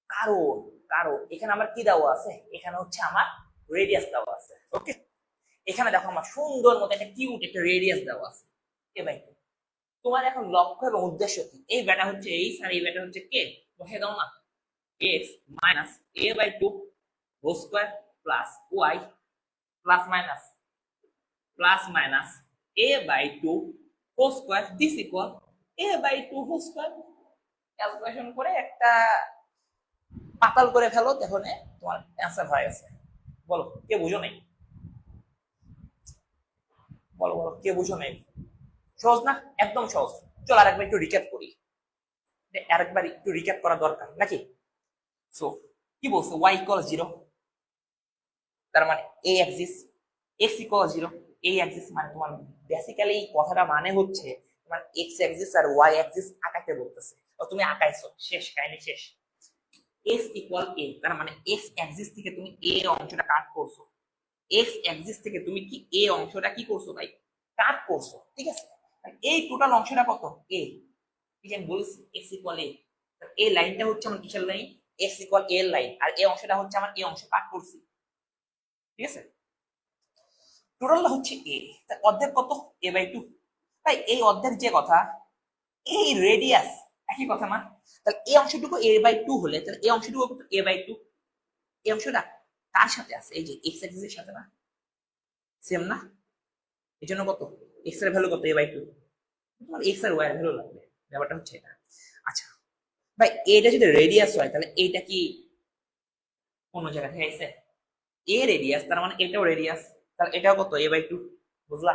কারণ কারণ এখানে আমার কি দেওয়া আছে? এখানে হচ্ছে আমার রেডিয়াস দেওয়া আছে। ওকে, এখানে দেখো আমার সুন্দর মতো একটা কিউট একটা রেডিয়াস দেওয়া আছে এ বাই টু। তোমার এখন লক্ষ্য এবং উদ্দেশ্য কি? এই ব্যাটা হচ্ছে এইচ আর এই ব্যাটা হচ্ছে কে, বসে দাও না। X minus a by two whole square plus y plus minus a by two whole square this equal a by two whole square. Calculation করে একটা পাতাল করে ফেলো, দেখো তোমার অ্যান্সার হয়ে গেছে। বলো কে বুঝো নাই? বলো বলো কে বুঝো নাই? সহজ না? একদম সহজ। চল আরেকবার একটু রিক্যাপ করি, আরেকবার একটু রিক্যাপ করা দরকার নাকি? সো কি বলছে? y ইকুয়াল 0, তার মানে a Axis, x equal 0, a Axis, মানে তোমার বেসিক্যালি এই কথাটা মানে হচ্ছে তোমার x অ্যাক্সিস আর y অ্যাক্সিস আঁকাতে বলতেছে, তো তুমি আঁকাইছো, শেষ কাহিনী শেষ। x ইকুয়াল a, তার মানে x অ্যাক্সিস থেকে তুমি a অংশটা কাট করছো, x অ্যাক্সিস থেকে তুমি কি a অংশটা কি করছো ভাই? কাট করছো, ঠিক আছে? এই টোটাল অংশটা কত? a। ঠিক আছে, আমি বলছি x ইকুয়াল a, এই লাইনটা হচ্ছে আমার কিসের লাইন? x ইকুয়াল a এর লাইন, আর এই অংশটা হচ্ছে আমার এই অংশ কাট করছি, ঠিক আছে? টোটালটা হচ্ছে a, তার অর্ধেক কত? a by two. তাই এই অর্ধেক যে কথা, এই রেডিয়াস একই কথা না? তাহলে এই অংশটুকু a বাই টু হলে তাহলে এই অংশটুকু কত? a by two. এই অংশটা কার সাথে আছে? এই যে x অ্যাক্সিসের সাথে না? সেম না? এই জন্য কত? x এর ভ্যালু কত? a by two. তোমার x আর y এর ভ্যালু লাগবে, ব্যাপারটা হচ্ছে এটা। আচ্ছা ভাই এটা যদি রেডিয়াস হয় তাহলে এইটা কি অন্য জায়গা থেকে আইছে? এ রেডিয়াস, তার মানে এটাও রেডিয়াস, তাহলে এটাও কত? a by two. বুঝলা?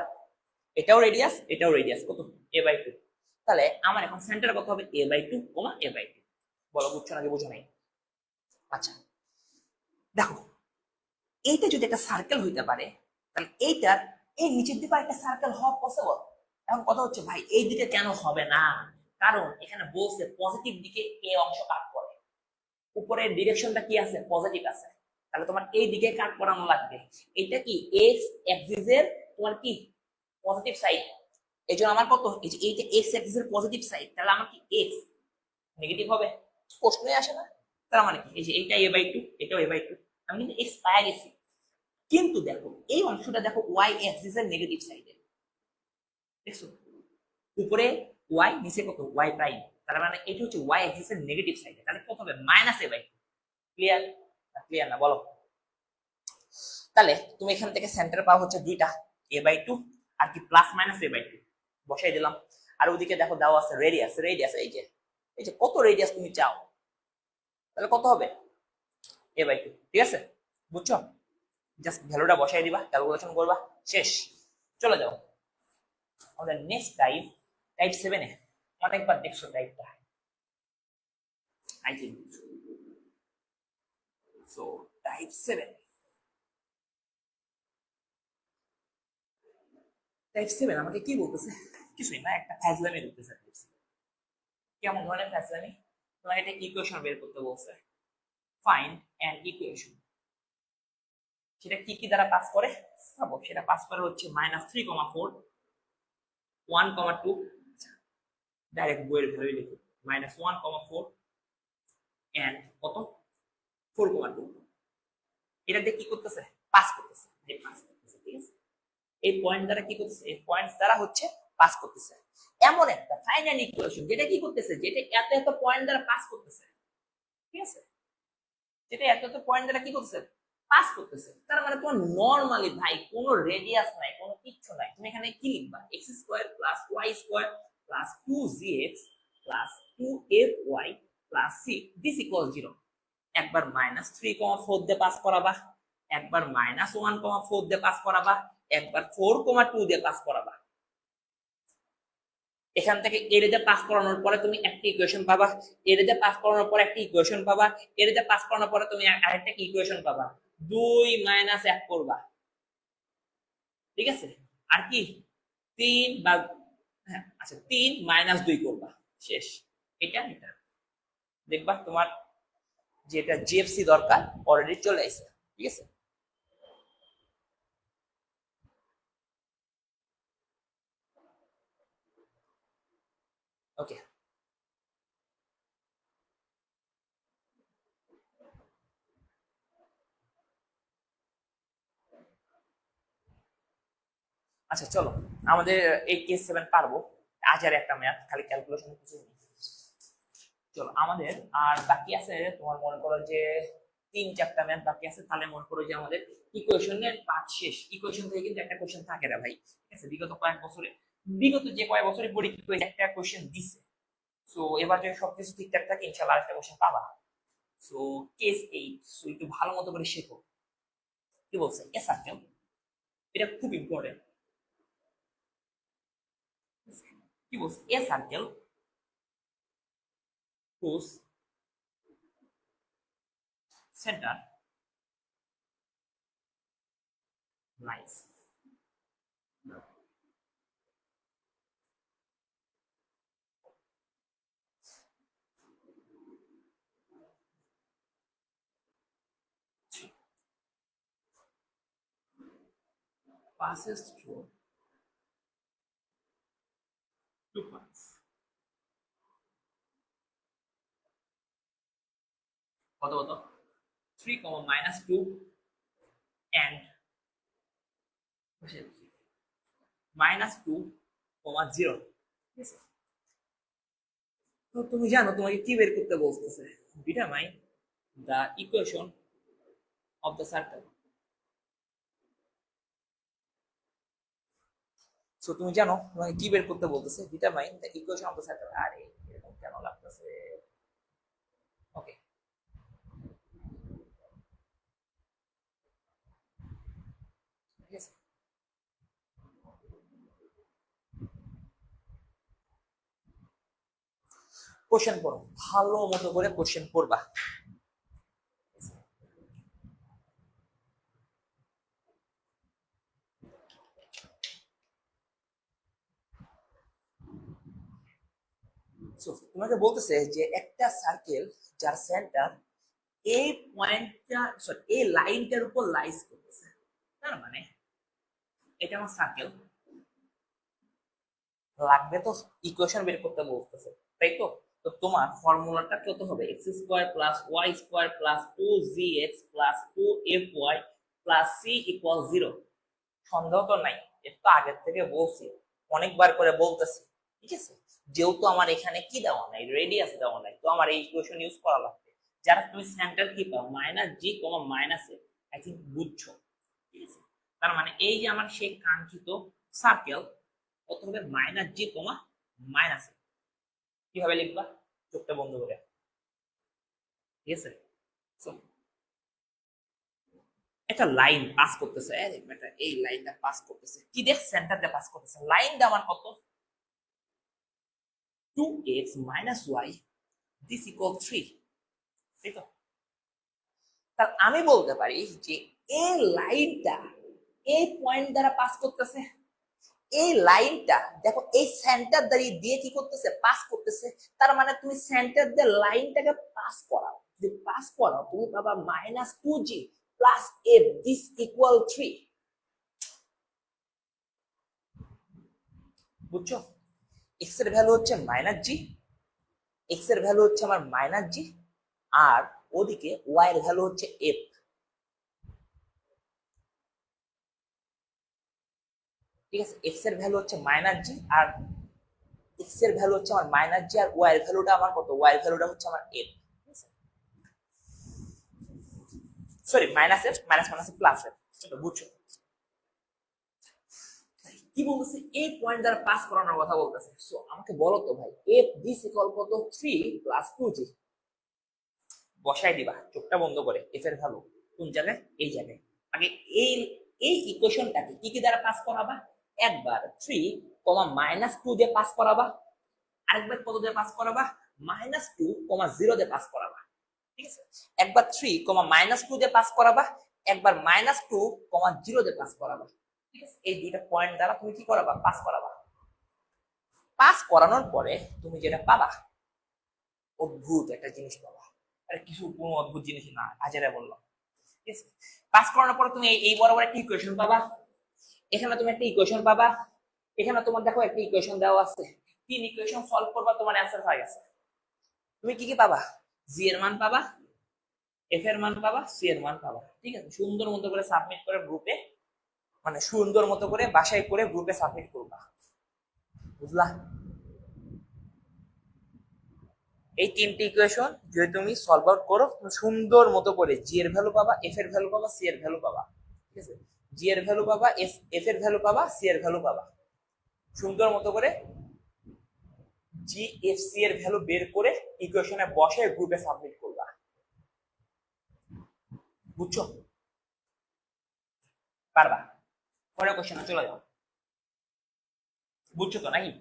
এটাও রেডিয়াস, এটাও রেডিয়াস, কত? a by two. তাহলে আমার এখন সেন্টার কত হবে? a by two comma a by two. বলো বুঝছো নাকি বুঝো নাই? আচ্ছা দেখো, এইটা যদি একটা সার্কেল হইতে পারে তাহলে এইটার এই নিচের দিকে একটা সার্কেল হওয়া পসিবল। এখন কথা হচ্ছে ভাই এই দিকে কেন হবে না? কারণ এখানে বলছে পজিটিভ দিকে এ অংশ কাট করে, উপরের ডিরেকশনটা কি আছে? পজিটিভ আছে, তাহলে তোমার এই দিকে কাট করানো লাগবে। এটা কি এক্স অ্যাক্সিসের তোমার কি পজিটিভ সাইড, এই জন্য আমার কত? এই যে এইটা এক্স অ্যাক্সিসের পজিটিভ সাইড, তাহলে আমার কি এক্স নেগেটিভ হবে? প্রশ্নই আসে না। তার মানে কি এই যে এইটা a বাই টু, এটাও a বাই টু, আমি কিন্তু এক্স পাই গেছি। কিন্তু দেখো এই অংশটা দেখো ওয়াই অ্যাক্সিসের নেগেটিভ সাইডে, দেখছো? উপরে ওয়াই, নিচে কত? ওয়াই প্রাইম, তার মানে এটা হচ্ছে ওয়াই অ্যাক্সিসের নেগেটিভ সাইডে, তাহলে কত হবে? Minus a by two. Clear? Clear না বলো? তাহলে তুমি এখান থেকে সেন্টার পাওয়া হচ্ছে দুইটা, a বাই টু আর কি plus minus a by two বসাই দিলাম। আর ওদিকে দেখো দেওয়া আছে রেডিয়াস, রেডিয়াস এই যে কত রেডিয়াস তুমি চাও, তাহলে কত হবে? a by two. ঠিক আছে, বুঝছো? জাস্ট ভ্যালুটা বসাই দিবা, ক্যালকুলেশন করবা, শেষ। চলে যাও আমাদের নেক্সট টাইপ, টাইপ 7 এ অনেকবার দেখছো টাইপটা আই থিংক। সো টাইপ 7 আমাকে কি বলতেছে? কিছুই না, একটা ফ্যাজলামি বলতেছে। কেমন ধরনের ফ্যাজলামি? তোমাকে একটা ইকুয়েশন বের করতে বলছে, ফাইন্ড অ্যান ইকুয়েশন। সেটা কি কি দ্বারা পাস করে? সেটা পাস করে হচ্ছে -3,4 1,2, ডাইরেক্ট বইয়ের ভ্যালু লিখো, -1,4 এন্ড কত 4,2। এটা দিয়ে কি করতেছে? পাস করতেছে, ঠিক আছে। এই পয়েন্ট দ্বারা কি করতেছে? এই পয়েন্টস দ্বারা হচ্ছে পাস করতেছে। এমন একটা ফাইনাল ইকুয়েশন যেটা কি করতেছে, যেটা এত এত পয়েন্ট দ্বারা পাস করতেছে, ঠিক আছে, যেটা এত এত পয়েন্ট দ্বারা কি করতেছে? পাস করতেছে। তার মানে তোমার নরমালি ভাই কোনো রেডিয়াস নাই, কোনো কিচ্ছু নাই, তুমি এখানে কি লিখবা? x² + y² + 2gx + 2fy + c this equals 0। একবার -3,4 দিয়ে পাস করাবা, একবার -1,4 দিয়ে পাস করাবা, একবার 4,2 দিয়ে পাস করাবা। এখান থেকে এর দিয়ে পাস করানোর পরে তুমি একটা ইকুয়েশন পাবা, এর দিয়ে পাস করানোর পরে একটা ইকুয়েশন পাবা, এর দিয়ে পাস করানোর পরে তুমি আরেকটা ইকুয়েশন পাবা, 2 - 1 করবা, ঠিক আছে। আর কি 3 বা হ্যাঁ আচ্ছা 3 - 2 করবা, শেষ। এটা দেখবা তোমার যেটা জিএফসি দরকার অলরেডি চলে আসছে, ঠিক আছে। ওকে, আচ্ছা চলো আমাদের এই কেস 7 পারবো। আজ আর একটা ম্যাথ, খালি ক্যালকুলেশন কিছু নেই। চলো আমাদের আর বাকি আছে, তোমার মনে করো যে 3-4টা ম্যাথ বাকি আছে, তাহলে মনে করো যে আমাদের ইকুয়েশনের পার্ট শেষ। ইকুয়েশন থেকে কিন্তু একটা কোশ্চেন থাকে না ভাই, ঠিক আছে। বিগত যে কয়েক বছরে পরীক্ষা একটা কোশ্চেন দিছে। সো এবার যদি সবকিছু ঠিকঠাক থাকে ইনশাআল্লাহ আরেকটা কোশ্চেন পাবা। সো কেস 8, সো একটু ভালো মতো করে শেখো। কি বলছে? এ সার্কেল, এটা খুব ইম্পর্টেন্ট। কি বলছে? এ circle whose center lies passes through 2 points, কত কত 3, -2 and -2, 0। তো তুমি জানো তোমাকে কি বের করতে বলতেছে? Determine the equation of the circle. So তুমি জানো তোমাকে কি বের করতে বলতেছে? Determine the equation of the circle. আরে এরকম কেন লাগতেছে? ওকে, ঠিক আছে। কোশ্চেন পড়ো, ভালো মতো করে কোশ্চেন পড়বা। সো তোমাকে বলতেছে যে একটা সার্কেল যার সেন্টার এই পয়েন্টটা, সরি এই লাইনটার উপর লাইজ করতেছে। তার মানে এটা আমার সার্কেল, লাগবে তো ইকুয়েশন বের করতে বলতেছে, তাই তো। তো তোমার ফর্মুলাটা কত হবে? x² + y² + 2gx + 2fy + c = 0। সন্দেহ তো নাই, এটা তো আগের থেকে বলছি, অনেকবার করে বলতেছি, ঠিক আছে। যেহেতু আমার এখানে কি দেওয়া নাই, রেডিয়াস দেওয়া নাই, তো আমার এই ইকুয়েশন ইউজ করা লাগবে। যারা তুমি সেন্টার কি পাও -g, -a, আই থিঙ্ক বুঝছো, ঠিক আছে। তার মানে এই যে আমার সেই কাঙ্ক্ষিত সার্কেল কত হবে? -g, -a। কিভাবে লিখবা? চোখটা বন্ধ করে, ঠিক আছে। So, একটা লাইন পাস করতেছে, এই লাইনটা পাস করতেছে কি দেখ? সেন্টার দিয়ে পাস করতেছে। লাইনটা আমার কত? 2x - y this equal 3, তাই তো। তাহলে আমি বলতে পারি যে এই লাইনটা এই পয়েন্ট দ্বারা পাস করতেছে, এই লাইনটা দেখো এই সেন্টার দাঁড়িয়ে দিয়ে কি করতেছে, পাস করতেছে। তার মানে তুমি সেন্টার দিয়ে লাইনটাকে পাস করাও, যদি পাস করাও তুমি পাবা -2g plus f this equal 3। বুঝছো? এক্স এর ভ্যালু হচ্ছে -g, এক্স এর ভ্যালু হচ্ছে আমার -g, আর ওদিকে ওয়াই এর ভ্যালু হচ্ছে f। ঠিক আছে, এক্স এর ভ্যালু হচ্ছে -g, আর এক্স এর ভ্যালু হচ্ছে আমার -g, আর ওয়াই এর ভ্যালুটা আমার কত, ওয়াই এর ভ্যালুটা হচ্ছে আমার f। Sorry -f minus plus f। বুঝছো কি বলতেছে, এই পয়েন্ট দ্বারা পাস করানোর কথা বলতেছে। সো আমাকে বলো তো ভাই f দিস ইকুয়াল কত, 3 প্লাস 2g। বসাই দিবা চোখটা বন্ধ করে, f এর ভ্যালু কোন জায়গায়, এই জায়গায়। আগে এই এই ইকুয়েশনটাকে কি কি দ্বারা পাস করাবা, একবার 3 -2 দিয়ে পাস করাবা, আরেকবার কত দিয়ে পাস করাবা, -2 0 দিয়ে পাস করাবা। ঠিক আছে, একবার 3 -2 দিয়ে পাস করাবা, একবার -2 0 দিয়ে পাস করাবা। ঠিক আছে, এই দুইটা পয়েন্ট দ্বারা তুমি কি করাবা, পাস করাবা। পাস করানোর পরে তুমি যেটা পাবা, অদ্ভুত একটা জিনিস পাবা। আরে কিছু কোনো অদ্ভুত জিনিস না, হাজারে বললাম। ঠিক আছে, পাস করানোর পরে তুমি এই বরাবর একটা ইকুয়েশন পাবা, এখানে তুমি একটা ইকুয়েশন পাবা, এখানে তোমার দেখো একটা ইকুয়েশন দেওয়া আছে, 3 ইকুয়েশন সলভ করবা, তোমার অ্যান্সার হয়ে গেছে। তুমি কি কি পাবা, জি এর মান পাবা, এফ এর মান পাবা, সি এর মান পাবা। ঠিক আছে, সুন্দর মতো করে সাবমিট করে গ্রুপে, মানে সুন্দর মতো করে বাসায় করে গ্রুপে সাবমিট করবা। বুঝলা? এই তিনটি ইকুয়েশন যদি তুমি সলভ আউট করো, তুমি সুন্দর মতো করে জি এর ভ্যালু পাবা, এফ এর ভ্যালু পাবা, সি এর ভ্যালু পাবা। ঠিক আছে, জি এর ভ্যালু পাবা, এফ এর ভ্যালু পাবা, সি এর ভ্যালু পাবা। সুন্দর মতো করে জি এফ সি এর ভ্যালু বের করে ইকুয়েশনে বসে গ্রুপে সাবমিট করবা। বুঝছো? পারবা? পরের কোশ্চেনে চলে যাও। বুঝছো তো নাকি?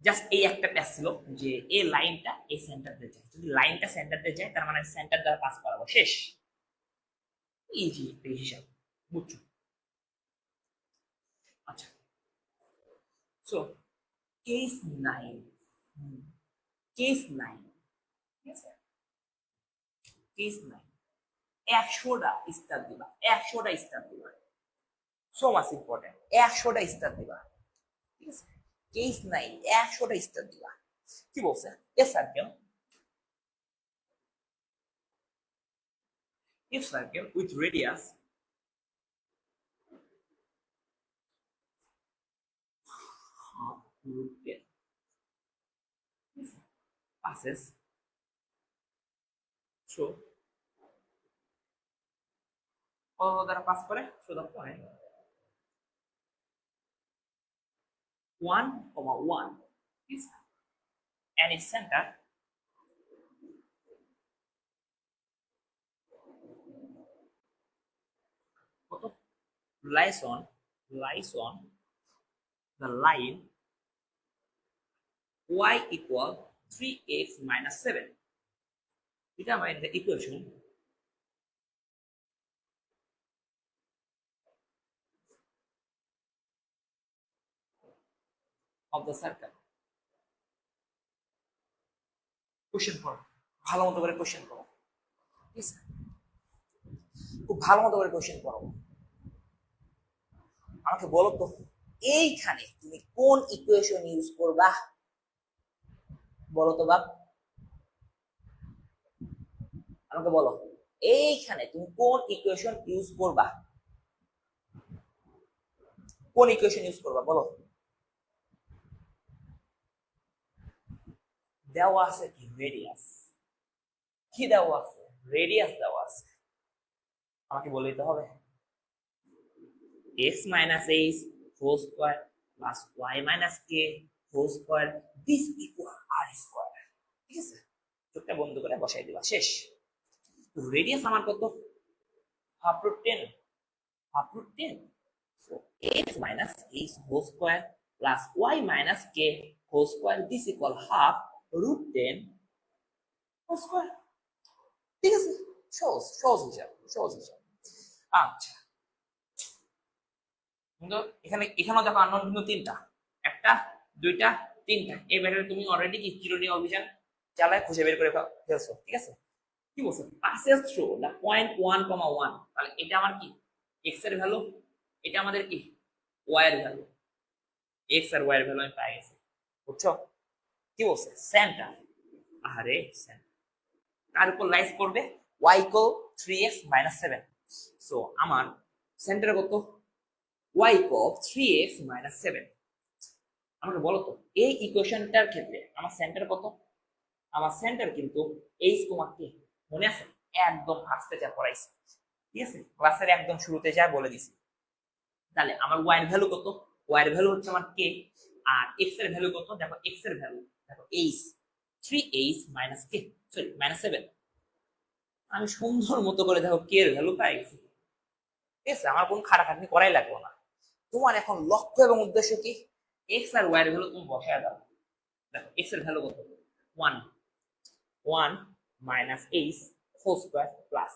জাস্ট এই একটা প্যাচ ছিল যে এই লাইনটা এই সেন্টার দিয়ে যায়, যদি লাইনটা সেন্টার দিয়ে যায় তার মানে সেন্টার দ্বারা পাস করাবো, শেষ। ইজি এই হিসাব। বুঝছো? আচ্ছা, সো কেস 9, কেস 9, ঠিক আছে, কেস 9 100টা স্টার দিবা, 100টা স্টার দিবা, সো মাচ ইম্পর্টেন্ট, 100টা স্টার দিবা। ঠিক আছে, কেস 9 100টা স্টার দিবা। কি বলছে, এ circle, if circle with radius passes through কত দ্বারা পাস করে, through the point 1, 1 is and its center কত, lies on the line y equal 3x minus 7. Determine the equation of the circle. Question করো, ভালো মতো করে কোশ্চেন করো, ঠিক আছে, খুব ভালো মতো করে কোশ্চেন করো। আমাকে বলো তো এইখানে তুমি কোন ইকুয়েশন ইউজ করবা, বলো তো বাপ, আমাকে বলো এইখানে তুমি কোন ইকুয়েশন ইউজ করবা, কোন ইকুয়েশন ইউজ করবা বলো। দেওয়া আছে কি, রেডিয়াস, কি দেওয়া আছে, রেডিয়াস দেওয়া আছে, আমাকে বলে দিতে হবে x minus h whole square plus y minus k whole square this equal r square। ঠিক আছে, চোখটা বন্ধ করে বসাই দিবা, শেষ। রেডিয়াস আমার কত, half root 10, half root 10, so x minus h whole square plus y minus k whole square this equal half root 10 whole square। ঠিক আছে, সহজ হিসাব। আচ্ছা, কিন্তু এখানেও দেখো আননোন কিন্তু তিনটা, একটা, দুইটা, তিনটা। এই ব্যাটারে তুমি অলরেডি কি চিরুনি অভিযান চালায় খুঁজে বের করে ফেলছো, ঠিক আছে। কি বলছে, পাসেস থ্রু দা পয়েন্ট 1,1, তাহলে এটা আমার কি এক্স এর ভ্যালু, এটা আমাদের কি ওয়াই এর ভ্যালু। এক্স আর ওয়াই এর ভ্যালু আমি পাই গেছি, বুঝছো? কি বলছে, সেন্টার, আরে সেন্টার কার উপর লাইজ করবে, y ইকুয়াল 3x - 7। সো আমার সেন্টার কত, y ইকুয়াল 3x - 7। আমাকে বলো তো এই ইকুয়েশনটার ক্ষেত্রে আমার সেন্টার কত? আমার সেন্টার কিন্তু h, k, মনে আছে? একদম ফার্স্টে যা পড়াইছি, ঠিক আছে, ক্লাসের একদম শুরুতে যা বলে দিছি। তাহলে আমার y এর ভ্যালু কত? y এর ভ্যালু হচ্ছে আমার k, আর x এর ভ্যালু কত? দেখো x এর ভ্যালু, দেখো h, 3h - k, সরি -7। আমি সুন্দর মতো করে দেখো k এর ভ্যালু পাই গেছি, ঠিক আছে। আমার কোন খাটাখাটনি করাই লাগবে না। তোমার এখন লক্ষ্য এবং উদ্দেশ্য কি, x আর y এর ভ্যালু তুমি বসায় দাও। দেখো x এর ভ্যালু কত, 1 minus h whole square plus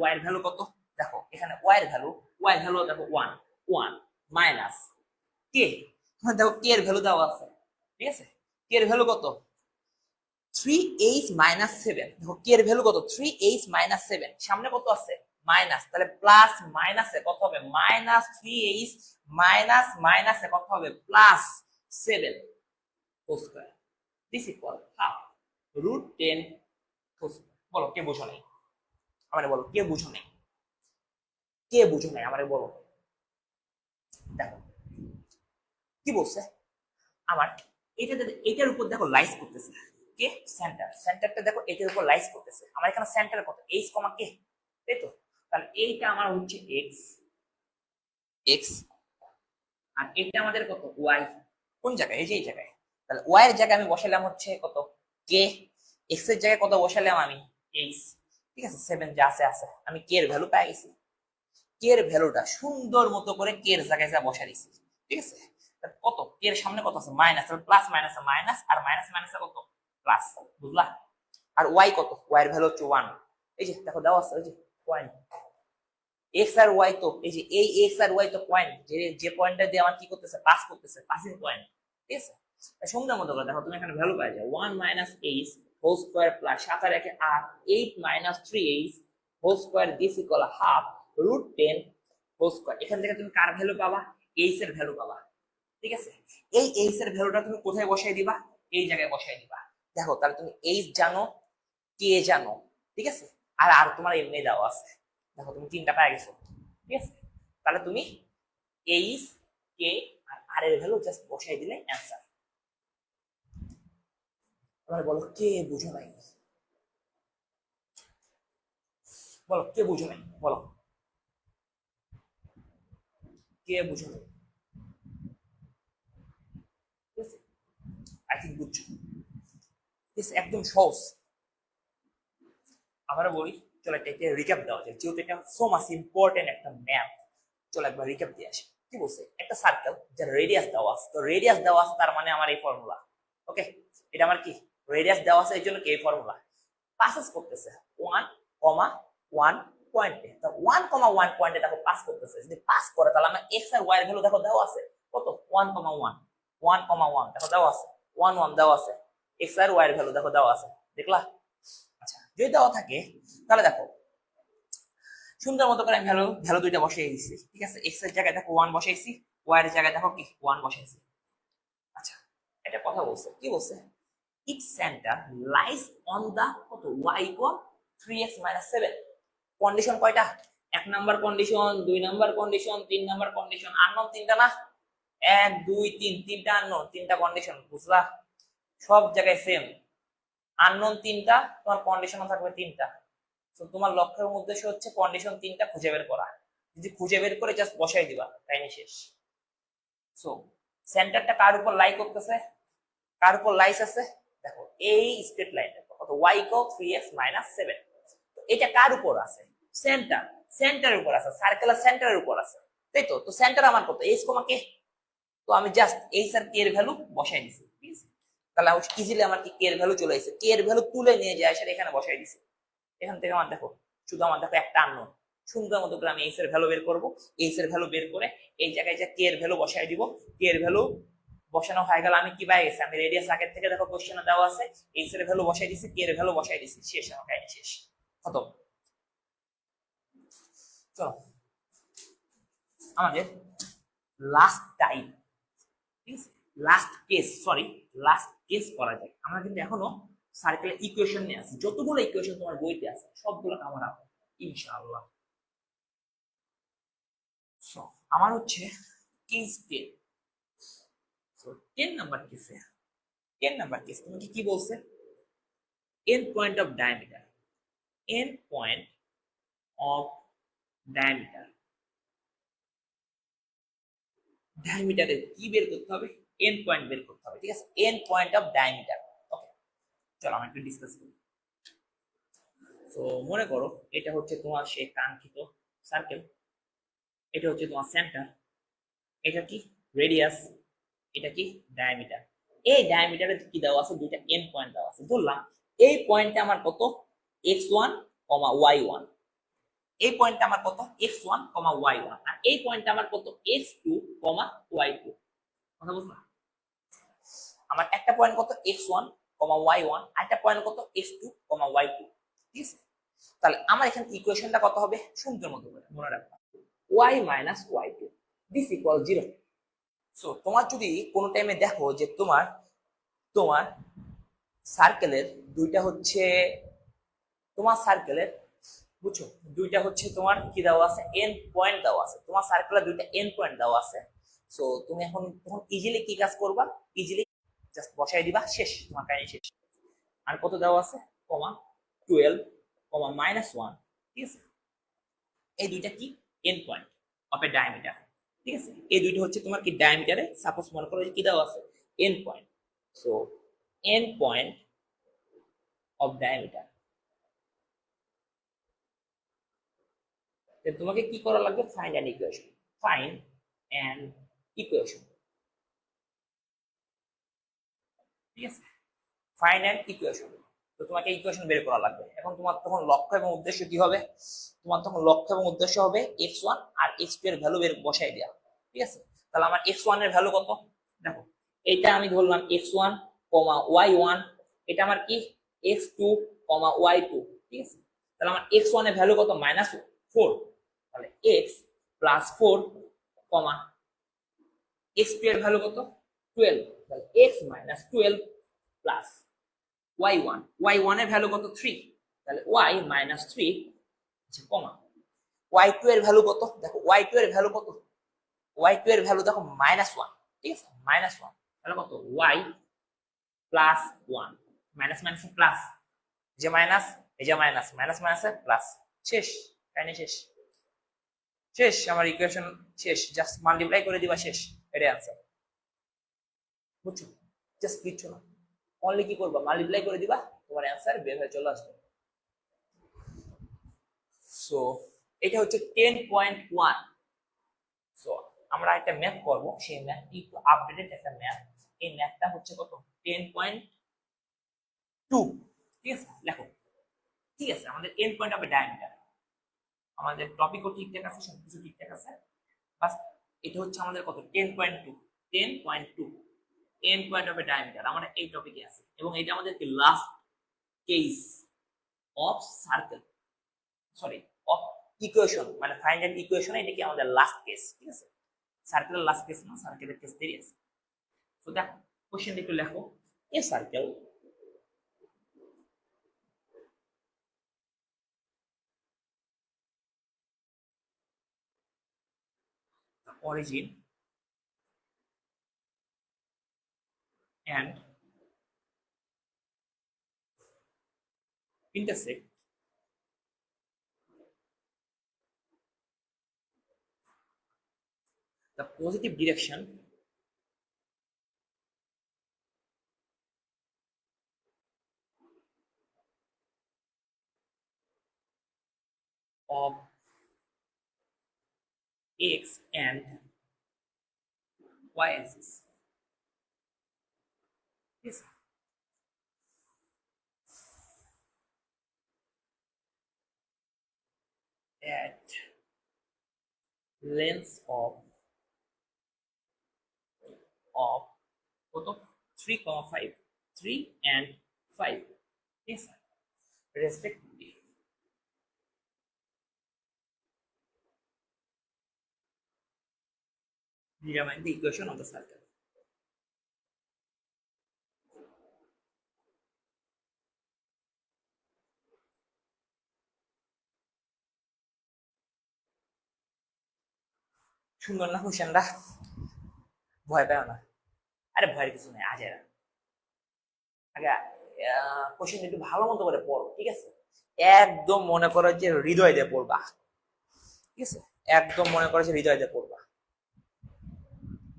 y এর ভ্যালু কত, দেখো এখানে y এর ভ্যালু দেখো 1 মাইনাস k, দেখো k এর ভ্যালু দেওয়া আছে, ঠিক আছে। k এর ভ্যালু কত, 3h - 7। দেখো k এর ভ্যালু কত, 3h - 7, সামনে কত আছে মাইনাস, তাহলে প্লাস মাইনাসে কত হবে, -3h মাইনাসে কত হবে, +7 whole square. This equal half √10 whole square. বলো কে বুঝো নাই, আমারে বলো কে বুঝো নাই, কে বুঝো নাই আমারে বলো। দেখো কি বলছে, আমার এটার উপর দেখো লাইজ করতেছে কে, সেন্টারটা দেখো এটার উপর লাইজ করতেছে। আমার এখানে সেন্টার কত, h, k, তাই তো। তাহলে এইটা আমার হচ্ছে x, আর এটা আমাদের কত, y। কোন জায়গায়, এই যে এই জায়গায়। তাহলে y এর জায়গায় আমি বসালাম হচ্ছে কত, k, x এর জায়গায় কত বসালাম আমি, h, ঠিক আছে। 7 যা আছে আমি k এর ভ্যালু পেয়ে গেছি। k এর ভ্যালুটা সুন্দর মতো করে k এর জায়গায় যা বসাই দিছি, ঠিক আছে। কত, k এর সামনে কত আছে, মাইনাস, তাহলে প্লাস মাইনাসে মাইনাস, আর মাইনাস মাইনাসে কত, প্লাস, বুঝলা। আর y কত, y এর ভ্যালু হচ্ছে 1। এই যে দেখো দেওয়া আছে, ওই যে পয়েন্ট x আর y, তো এই যে এই x আর y তো পয়েন্ট, যে পয়েন্টটা দিয়ে আমার কি করতেছে, পাস করতেছে, পাসিং পয়েন্ট, ঠিক আছে। সুন্দর মতো করে দেখো তুমি এখানে ভ্যালু পাই যায় 1 - h হোল স্কয়ার প্লাস 7 আর 1 8, 8 - 3h whole square, this equal half √10 whole square. এখান থেকে তুমি কার ভ্যালু পাবা, h এর ভ্যালু পাবা, ঠিক আছে। এই h এর ভ্যালুটা তুমি কোথায় বসাই দিবা, এই জায়গায় বসাই দিবা। দেখো তাহলে তুমি h জানো, k জানো, ঠিক আছে, আর আর তোমার এমনি দেওয়া আছে। দেখো তুমি তিনটা পেয়ে গেছো, ঠিক আছে। তাহলে তুমি h, k আর r এর ভ্যালু জাস্ট বসাই দিলে অ্যান্সার। এবার বলো কে বুঝো নাই, বলো কে বুঝো নাই, বলো কে বুঝো নাই, ঠিক আছে। আই থিঙ্ক বুঝছো, ঠিক আছে, একদম সহজ। আমরা বলি চলো একটা রিক্যাপ দেওয়া যায়, যেহেতু এটা সো মাচ ইম্পর্টেন্ট একটা ম্যাথ। চলো একবার রিক্যাপ দিয়ে আসি। কি বলছে, একটা সার্কেল যার রেডিয়াস দেওয়া আছে, তো রেডিয়াস দেওয়া আছে তার মানে আমার এই ফর্মুলা, ওকে। এটা আমার কি রেডিয়াস দেওয়া আছে, এর জন্য কি এই ফর্মুলা। পাসেস করতেছে 1,1 পয়েন্টে, তো 1,1 পয়েন্টে দেখো পাস করতেছে। যদি পাস করে তাহলে আমার এক্স আর ওয়াই এর ভ্যালু দেখো দেওয়া আছে কত, 1,1 দেখো দেওয়া আছে, 1 দেওয়া আছে। এক্স আর ওয়াই এর ভ্যালু দেখো দেওয়া আছে, দেখলা। আচ্ছা যদি দেওয়া থাকে তাহলে দেখো সুন্দর মতো করে আমি ভ্যালু দুইটা বসিয়ে দিচ্ছি, ঠিক আছে। এক্স এর জায়গায় দেখো 1 বসাইছি, ওয়াই এর জায়গায় দেখো কি 1 বসাইছি। আচ্ছা এটা কথা বলছে, কি বলছে, its center lies on the কত, y equal 3x - 7। কন্ডিশন কয়টা, 1 number condition, 2 number condition, 3 number condition. Unknown তিনটা না, 1 2 3, তিনটা আননোন, তিনটা কন্ডিশন, বুঝলা। সব জায়গায় সেম, আননোন তিনটা, তোমার কন্ডিশনও থাকবে তিনটা। তো তোমার লক্ষ্য এবং উদ্দেশ্য হচ্ছে কন্ডিশন তিনটা খুঁজে বের করা। যদি খুঁজে বের করে জাস্ট বসাই দিবা, তাই শেষ। সো সেন্টারটা কার উপর লাই করতেছে, কার উপর লাইস আছে, দেখো এই স্ট্রেট লাইনের কত, y ইকুয়াল 3x - 7। তো এটা কার উপর আছে, সেন্টারের উপর আছে, সার্কেলের সেন্টারের উপর আছে, তাই তো। তো সেন্টার আমার কত, h, k, তো আমি জাস্ট h আর k এর ভ্যালু বসাই দিছি, ঠিক আছে। তাহলে ইজিলি আমার কি k এর ভ্যালু চলে আসছে, k এর ভ্যালু তুলে নিয়ে যায় সেটা এখানে বসাই দিছি। এখান থেকে আমার দেখো শুধু আমার দেখো একটা আননোন, সুন্দর মতো করে আমি এইচ এর ভ্যালু বের করবো। এইচ এর ভ্যালু বের করে এই জায়গায় যে কে এর ভ্যালু বসাই দিব, কে এর ভ্যালু বসানো হয়ে গেল, আমি কি পাই গেছি, আমি রেডিয়াস আগের থেকে দেখো কোশ্চেনে দেওয়া আছে, এইচ এর ভ্যালু বসাই দিছি, কে এর ভ্যালু বসাই দিছি, শেষ, আমার কাহিনী শেষ, খতম। চলো আমাদের লাস্ট টাইম, ঠিক আছে, last case, sorry last case করা যায়। আমরা কিন্তু এখনো সার্কেলের ইকুয়েশন নিয়ে আসি, যতগুলো ইকুয়েশন তোমার বইতে আছে সবগুলো কামার হবে ইনশাআল্লাহ। সো আমার হচ্ছে কেস 10। সো 10 নাম্বার কেসে, 10 নাম্বার কেস তোমাকে কি বলছে, end point of diameter, end point of diameter, ডায়ামিটারের কি বের করতে হবে, এন্ড পয়েন্ট বের করতে হবে, ঠিক আছে, এন্ড পয়েন্ট অফ ডায়ামিটার। ওকে, চলো আমরা একটু ডিসকাস করি। তো মনে করো এটা হচ্ছে তোমার সেই কাঙ্ক্ষিত সার্কেল, এটা হচ্ছে তোমার সেন্টার, এটা কি রেডিয়াস, এটা কি ডায়ামিটার। এই ডায়ামিটারে কি দেওয়া আছে, দুইটা এন্ড পয়েন্ট দেওয়া আছে। ধরলাম এই পয়েন্টে আমার কত x1, y1, এই পয়েন্টটা আমার কত x1, y1, আর এই পয়েন্টটা আমার কত x2, y2। কথা বুঝলা? আমার একটা পয়েন্ট কত x1, y1, আর একটা পয়েন্ট কত x2, y2, ঠিক আছে। তাহলে আমার এখানে ইকুয়েশনটা কত হবে, সুন্দর মতো করে মনে রাখবা, y minus y2 this equal 0। So তোমার যদি কোনো টাইমে দেখো যে তোমার তোমার সার্কেলের দুইটা হচ্ছে, তোমার সার্কেলের বুঝছো দুইটা হচ্ছে তোমার কি দেওয়া আছে, এন্ড পয়েন্ট দেওয়া আছে, তোমার সার্কেলের দুইটা এন্ড পয়েন্ট দেওয়া আছে। সো তুমি এখন তখন ইজিলি কি কাজ করবা, ইজিলি জাস্ট বসাই দিবা, শেষ, তোমার কাহিনী শেষ। আর কত দেওয়া আছে, -12, -1, ঠিক আছে। এই দুইটা কি end point of A diameter, ঠিক আছে। এই দুইটা হচ্ছে তোমার কি ডায়ামিটারে, সাপোজ মনে করো কি দেওয়া আছে, end point. So end point of diameter, তোমাকে কি করা লাগবে, find an equation, find an equation, ঠিক আছে, ফাইন্ড অ্যান ইকুয়েশন। তো তোমাকে ইকুয়েশন বের করা লাগবে। এখন তোমার তখন লক্ষ্য এবং উদ্দেশ্য কি হবে, তোমার তখন লক্ষ্য এবং উদ্দেশ্য হবে x1 আর x2 এর ভ্যালু বের বসাই দেওয়া, ঠিক আছে। তাহলে আমার x1 এর ভ্যালু কত, দেখো এটা আমি ধরলাম x1, y1, এটা আমার কি x2, y2, ঠিক আছে। তাহলে আমার x1 এর ভ্যালু কত, -4, তাহলে x প্লাস 4, x2 এর ভ্যালু কত 12, তাহলে x minus 12 প্লাস y1 এর ভ্যালু কত 3, তাহলে y minus 3, আচ্ছা কমা y2 এর ভ্যালু কত, দেখো y2 এর ভ্যালু কত, y2 এর ভ্যালু দেখো -1, ঠিক আছে, -1, তাহলে কত y প্লাস 1, মাইনাস মাইনাসে প্লাস, যে মাইনাস এই যে মাইনাস, মাইনাস মাইনাসে প্লাস, শেষ, কাহিনী শেষ, শেষ, আমার ইকুয়েশন শেষ, জাস্ট মাল্টিপ্লাই করে দিবা, শেষ, এটাই आंसर, বুঝছো, জাস্ট কিছু না, অনলি কি করবা, মাল্টিপ্লাই করে দিবা, তোমার आंसर বের হয়ে চলে আসবে। সো এটা হচ্ছে 10.1। সো আমরা একটা ম্যাথ করব, সেই ম্যাথটি একটু আপডেটেড একটা ম্যাথ, এই ম্যাথটা হচ্ছে কত 10.2, ঠিক আছে, লেখো, ঠিক আছে। আমাদের end point of A diameter, আমাদের টপিকও ঠিকঠাক আছে, সবকিছু ঠিকঠাক আছে, বাস এটা হচ্ছে আমাদের কত 10.2, 10.2 end point of A diameter, আমরা এই টপিকে আছে, এবং এটা আমাদের কি last case of circle, sorry of equation, মানে ফাইন্ড অ্যান ইকুয়েশন, এটা কি আমাদের লাস্ট কেস, ঠিক আছে, সার্কেলের লাস্ট কেস না, সার্কেলের কেস দেরি আছে। তো দেখো কোশ্চেনটা একটু লেখো, এ circle origin and intersect the positive direction of x and y axis. Yes. at length of কত 3,5 3 and 5 yes respectively determine the equation of the circle. সুন্দর না কোশ্চেনটা? ভয় পাও না, আরে ভয়ের কিছু নেই, আজ আগে কোশ্চেন একটু ভালো মতো করে পড়ো, ঠিক আছে? একদম মনে করো যে হৃদয় দিয়ে পড়বা, ঠিক আছে? একদম মনে করো যে হৃদয় দিয়ে পড়বা,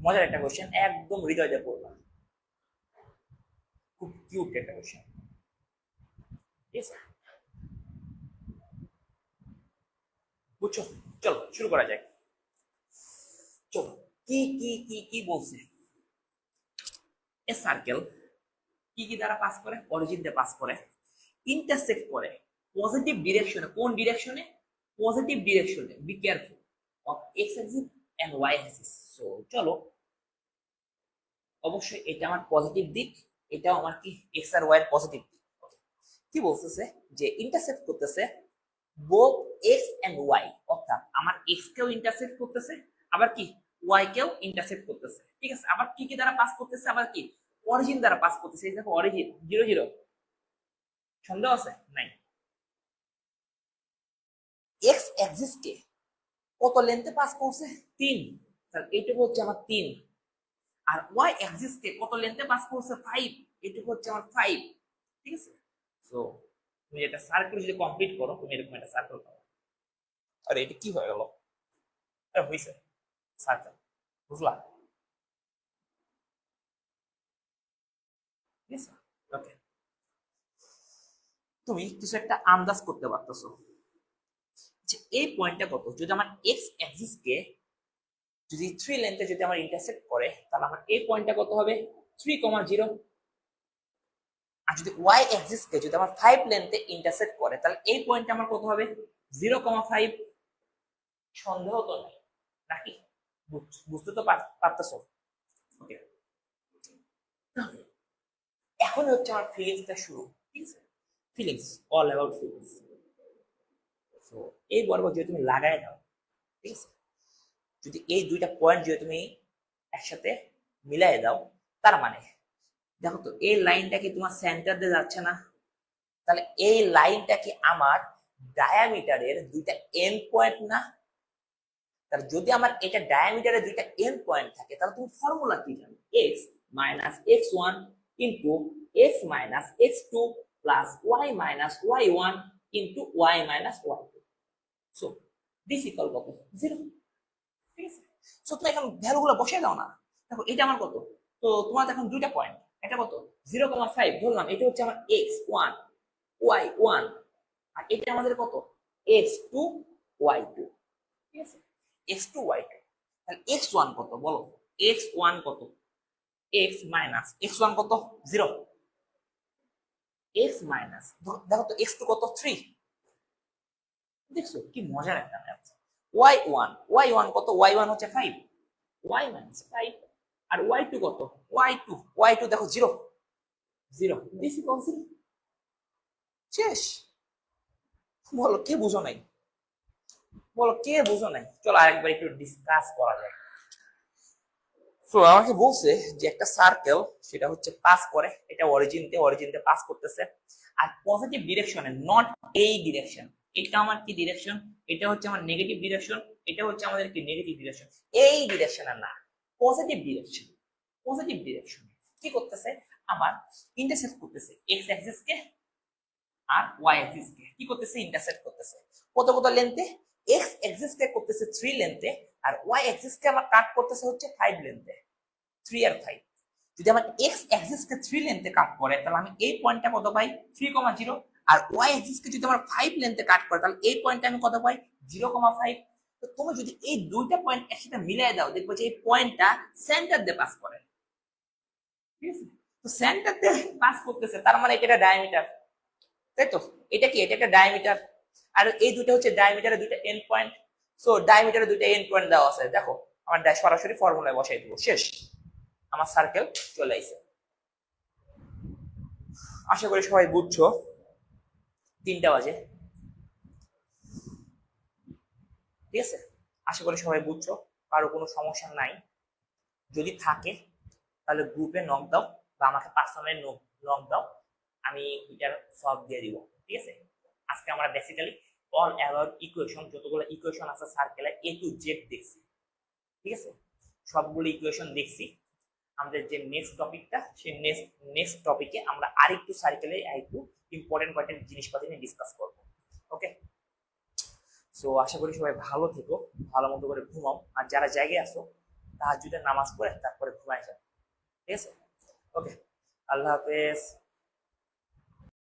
মজার একটা কোশ্চেন, একদম হৃদয় দিয়ে পড়বা, খুব কিউট একটা কোশ্চেন, ঠিক আছে? বুঝছো? চলো শুরু করা যাক। চলো, কি কি কি কি বলছে? এ সার্কেল কি কি দ্বারা পাস করে? অরিজিন দিয়ে পাস করে, ইন্টারসেক্ট করে পজিটিভ ডিরেকশনে। কোন ডিরেকশনে? পজিটিভ ডিরেকশনে। Be careful of x axis and y axis. So চলো, অবশ্যই এটা আমার পজিটিভ দিক, এটাও আমার কি এক্স আর ওয়াই এর পজিটিভ দিক। কি বলতেছে? যে ইন্টারসেক্ট করতেছে বোথ এক্স এন্ড ওয়াই, অর্থাৎ আমার এক্স কেও ইন্টারসেক্ট করতেছে, আবার কি ওয়াই কেও ইন্টারসেক্ট করতেছে, ঠিক আছে? আবার কি কি দ্বারা পাস করতেছে? আবার কি অরিজিন দ্বারা পাস করতেছে। এই দেখো অরিজিন 0 0, সন্দেহ আছে? নাই। এক্স অ্যাক্সিস কে কত লেন্থে পাস করছে? 3, তাহলে এইটুকু হচ্ছে আমার 3। আর ওয়াই অ্যাক্সিস কে কত লেন্থে পাস করছে? 5, এইটুকু হচ্ছে আমার 5, ঠিক আছে? সো তুমি একটা সার্কেল যদি কমপ্লিট করো, তুমি এরকম একটা সার্কেল পাবে। আরে এটা কি হয়ে গেল? আরে হইছে সার্কেল, বুঝলা? ঠিক আছে, ওকে। তুমি কিছু একটা আন্দাজ করতে পারতেছো যে এই পয়েন্টটা কত। যদি আমার এক্স অ্যাক্সিস কে যদি 3 লেন্থে যদি আমার ইন্টারসেক্ট করে, তাহলে আমার এই পয়েন্টটা কত হবে? 3,0। আর যদি ওয়াই অ্যাক্সিস কে যদি আমার 5 লেন্থে ইন্টারসেক্ট করে, তাহলে এই পয়েন্টটা আমার কত হবে? 0,5। সন্দেহ তো নেই নাকি? বুঝতে তো পারতেছো? ওকে, এখন হচ্ছে আমার ফিলিংসটা শুরু, ঠিক আছে? Feelings, all about feelings. So এই বরাবর যদি তুমি লাগাই দাও, ঠিক আছে, যদি এই দুইটা পয়েন্ট যদি তুমি একসাথে মিলাই দাও, তার মানে দেখো তো এই লাইনটা কি তোমার সেন্টার দিয়ে যাচ্ছে না? তাহলে এই লাইনটা কি আমার ডায়ামিটারের দুইটা এন্ড পয়েন্ট না? তাহলে যদি আমার এটা ডায়ামিটারের দুইটা এন্ড পয়েন্ট থাকে, তাহলে তুমি ফর্মুলা কি জানো? X minus x one into x minus x two plus y minus y one into y minus y two. So this equal কত? 0, ঠিক আছে? সো তুমি এখন ভ্যালু গুলো বসিয়ে দাও না। দেখো এটা আমার কত, তো তোমার এখন দুইটা পয়েন্ট, এটা কত 0,5 ধরলাম, এটা হচ্ছে আমার x1 y1, আর এটা আমাদের কত x2 y2, ঠিক আছে? x2 y2, তাহলে x1 কত বলো? x1 কত? x মাইনাস x1 কত? 0। x মাইনাস দেখো তো x2 কত? 3। দেখছো কি মজার একটা ম্যাথ। y1 কত? y1 হচ্ছে 5, y মাইনাস 5। আর y2 কত? y2 দেখো 0 0, দিস ইকুয়াল 0। শেষ। বলো কে বুঝো নাই? বলো কে বুঝো নাই? চলো আরেকবার একটু ডিসকাস করা যায়। তো আমাকে বলছে যে একটা সার্কেল সেটা হচ্ছে পাস করে, এটা অরিজিনতে পাস করতেছে, আর পজিটিভ ডিরেকশনে, নট এই ডিরেকশন। এটা আমার কি ডিরেকশন? এটা হচ্ছে আমার নেগেটিভ ডিরেকশন, এটা হচ্ছে আমাদের কি নেগেটিভ ডিরেকশন। এই ডিরেকশনে না, পজিটিভ ডিরেকশন। পজিটিভ ডিরেকশন কি করতেছে? আমার ইন্টারসেক্ট করতেছে এক্স অ্যাক্সিস কে আর ওয়াই অ্যাক্সিস কে, কি করতেছে? ইন্টারসেক্ট করতেছে। কত কত লেন্থে? এক্স অ্যাক্সিস কে করতেছে 3 লেন্থে, আর ওয়াই অ্যাক্সিস কে আমার কাট করতেছে হচ্ছে 5 লেন্থে। 3 আর 5, যদি আমার এক্স অ্যাক্সিস কে 3 লেন্থে কাট করে, তাহলে আমি এই পয়েন্টটা কত পাই? 3,0। আর ওয়াই অ্যাক্সিস কে যদি আমার 5 লেন্থে কাট করে, তাহলে এই পয়েন্টটা আমি কত পাই? 0,5। তো তুমি যদি এই দুইটা পয়েন্ট একসাথে মিলাই দাও, দেখবে যে এই পয়েন্টটা সেন্টার দিয়ে পাস করে, ঠিক আছে? তো সেন্টার দিয়ে পাস করতেছে, তার মানে এটা ডায়ামিটার, তাই তো? এটা কি? এটা একটা ডায়ামিটার। আর এই দুটো হচ্ছে ডায়ামিটারের দুটো এন্ড পয়েন্ট। সো ডায়ামিটারের দুটো এন্ড পয়েন্ট দেওয়া আছে, দেখো আমার সরাসরি ফর্মুলায় বসাই দিব, শেষ, আমার সার্কেল চলে আসছে। আশা করি সবাই বুঝছো। 3টা বাজে, ঠিক আছে, আশা করি সবাই বুঝছো, কারো কোনো সমস্যা নাই। যদি থাকে তাহলে গ্রুপে নক দাও বা আমাকে পার্সোনালি নক দাও, আমি এটার সলভ দিয়ে দিব, ঠিক আছে। আজকে আমরা বেসিক্যালি অল অ্যাবাউট ইকুয়েশন, যতগুলো ইকুয়েশন আছে সার্কেলে A to Z দেখছি, ঠিক আছে, সবগুলো ইকুয়েশন দেখছি। আমাদের যে নেক্সট টপিকটা, সেই নেক্সট টপিকে আমরা আরেকটু সার্কেলে আরেকটু ইম্পর্টেন্ট কয়েকটা জিনিসপাতি নিয়ে ডিসকাস করবো। ওকে, সো আশা করি সবাই ভালো থেকো, ভালো মতো করে ঘুমাও, আর যারা জায়গায় আসো তাহাজ্জুদের নামাজ পড়ে তারপরে ঘুমায় যাও, ঠিক আছে। ওকে, আল্লাহ হাফেজ।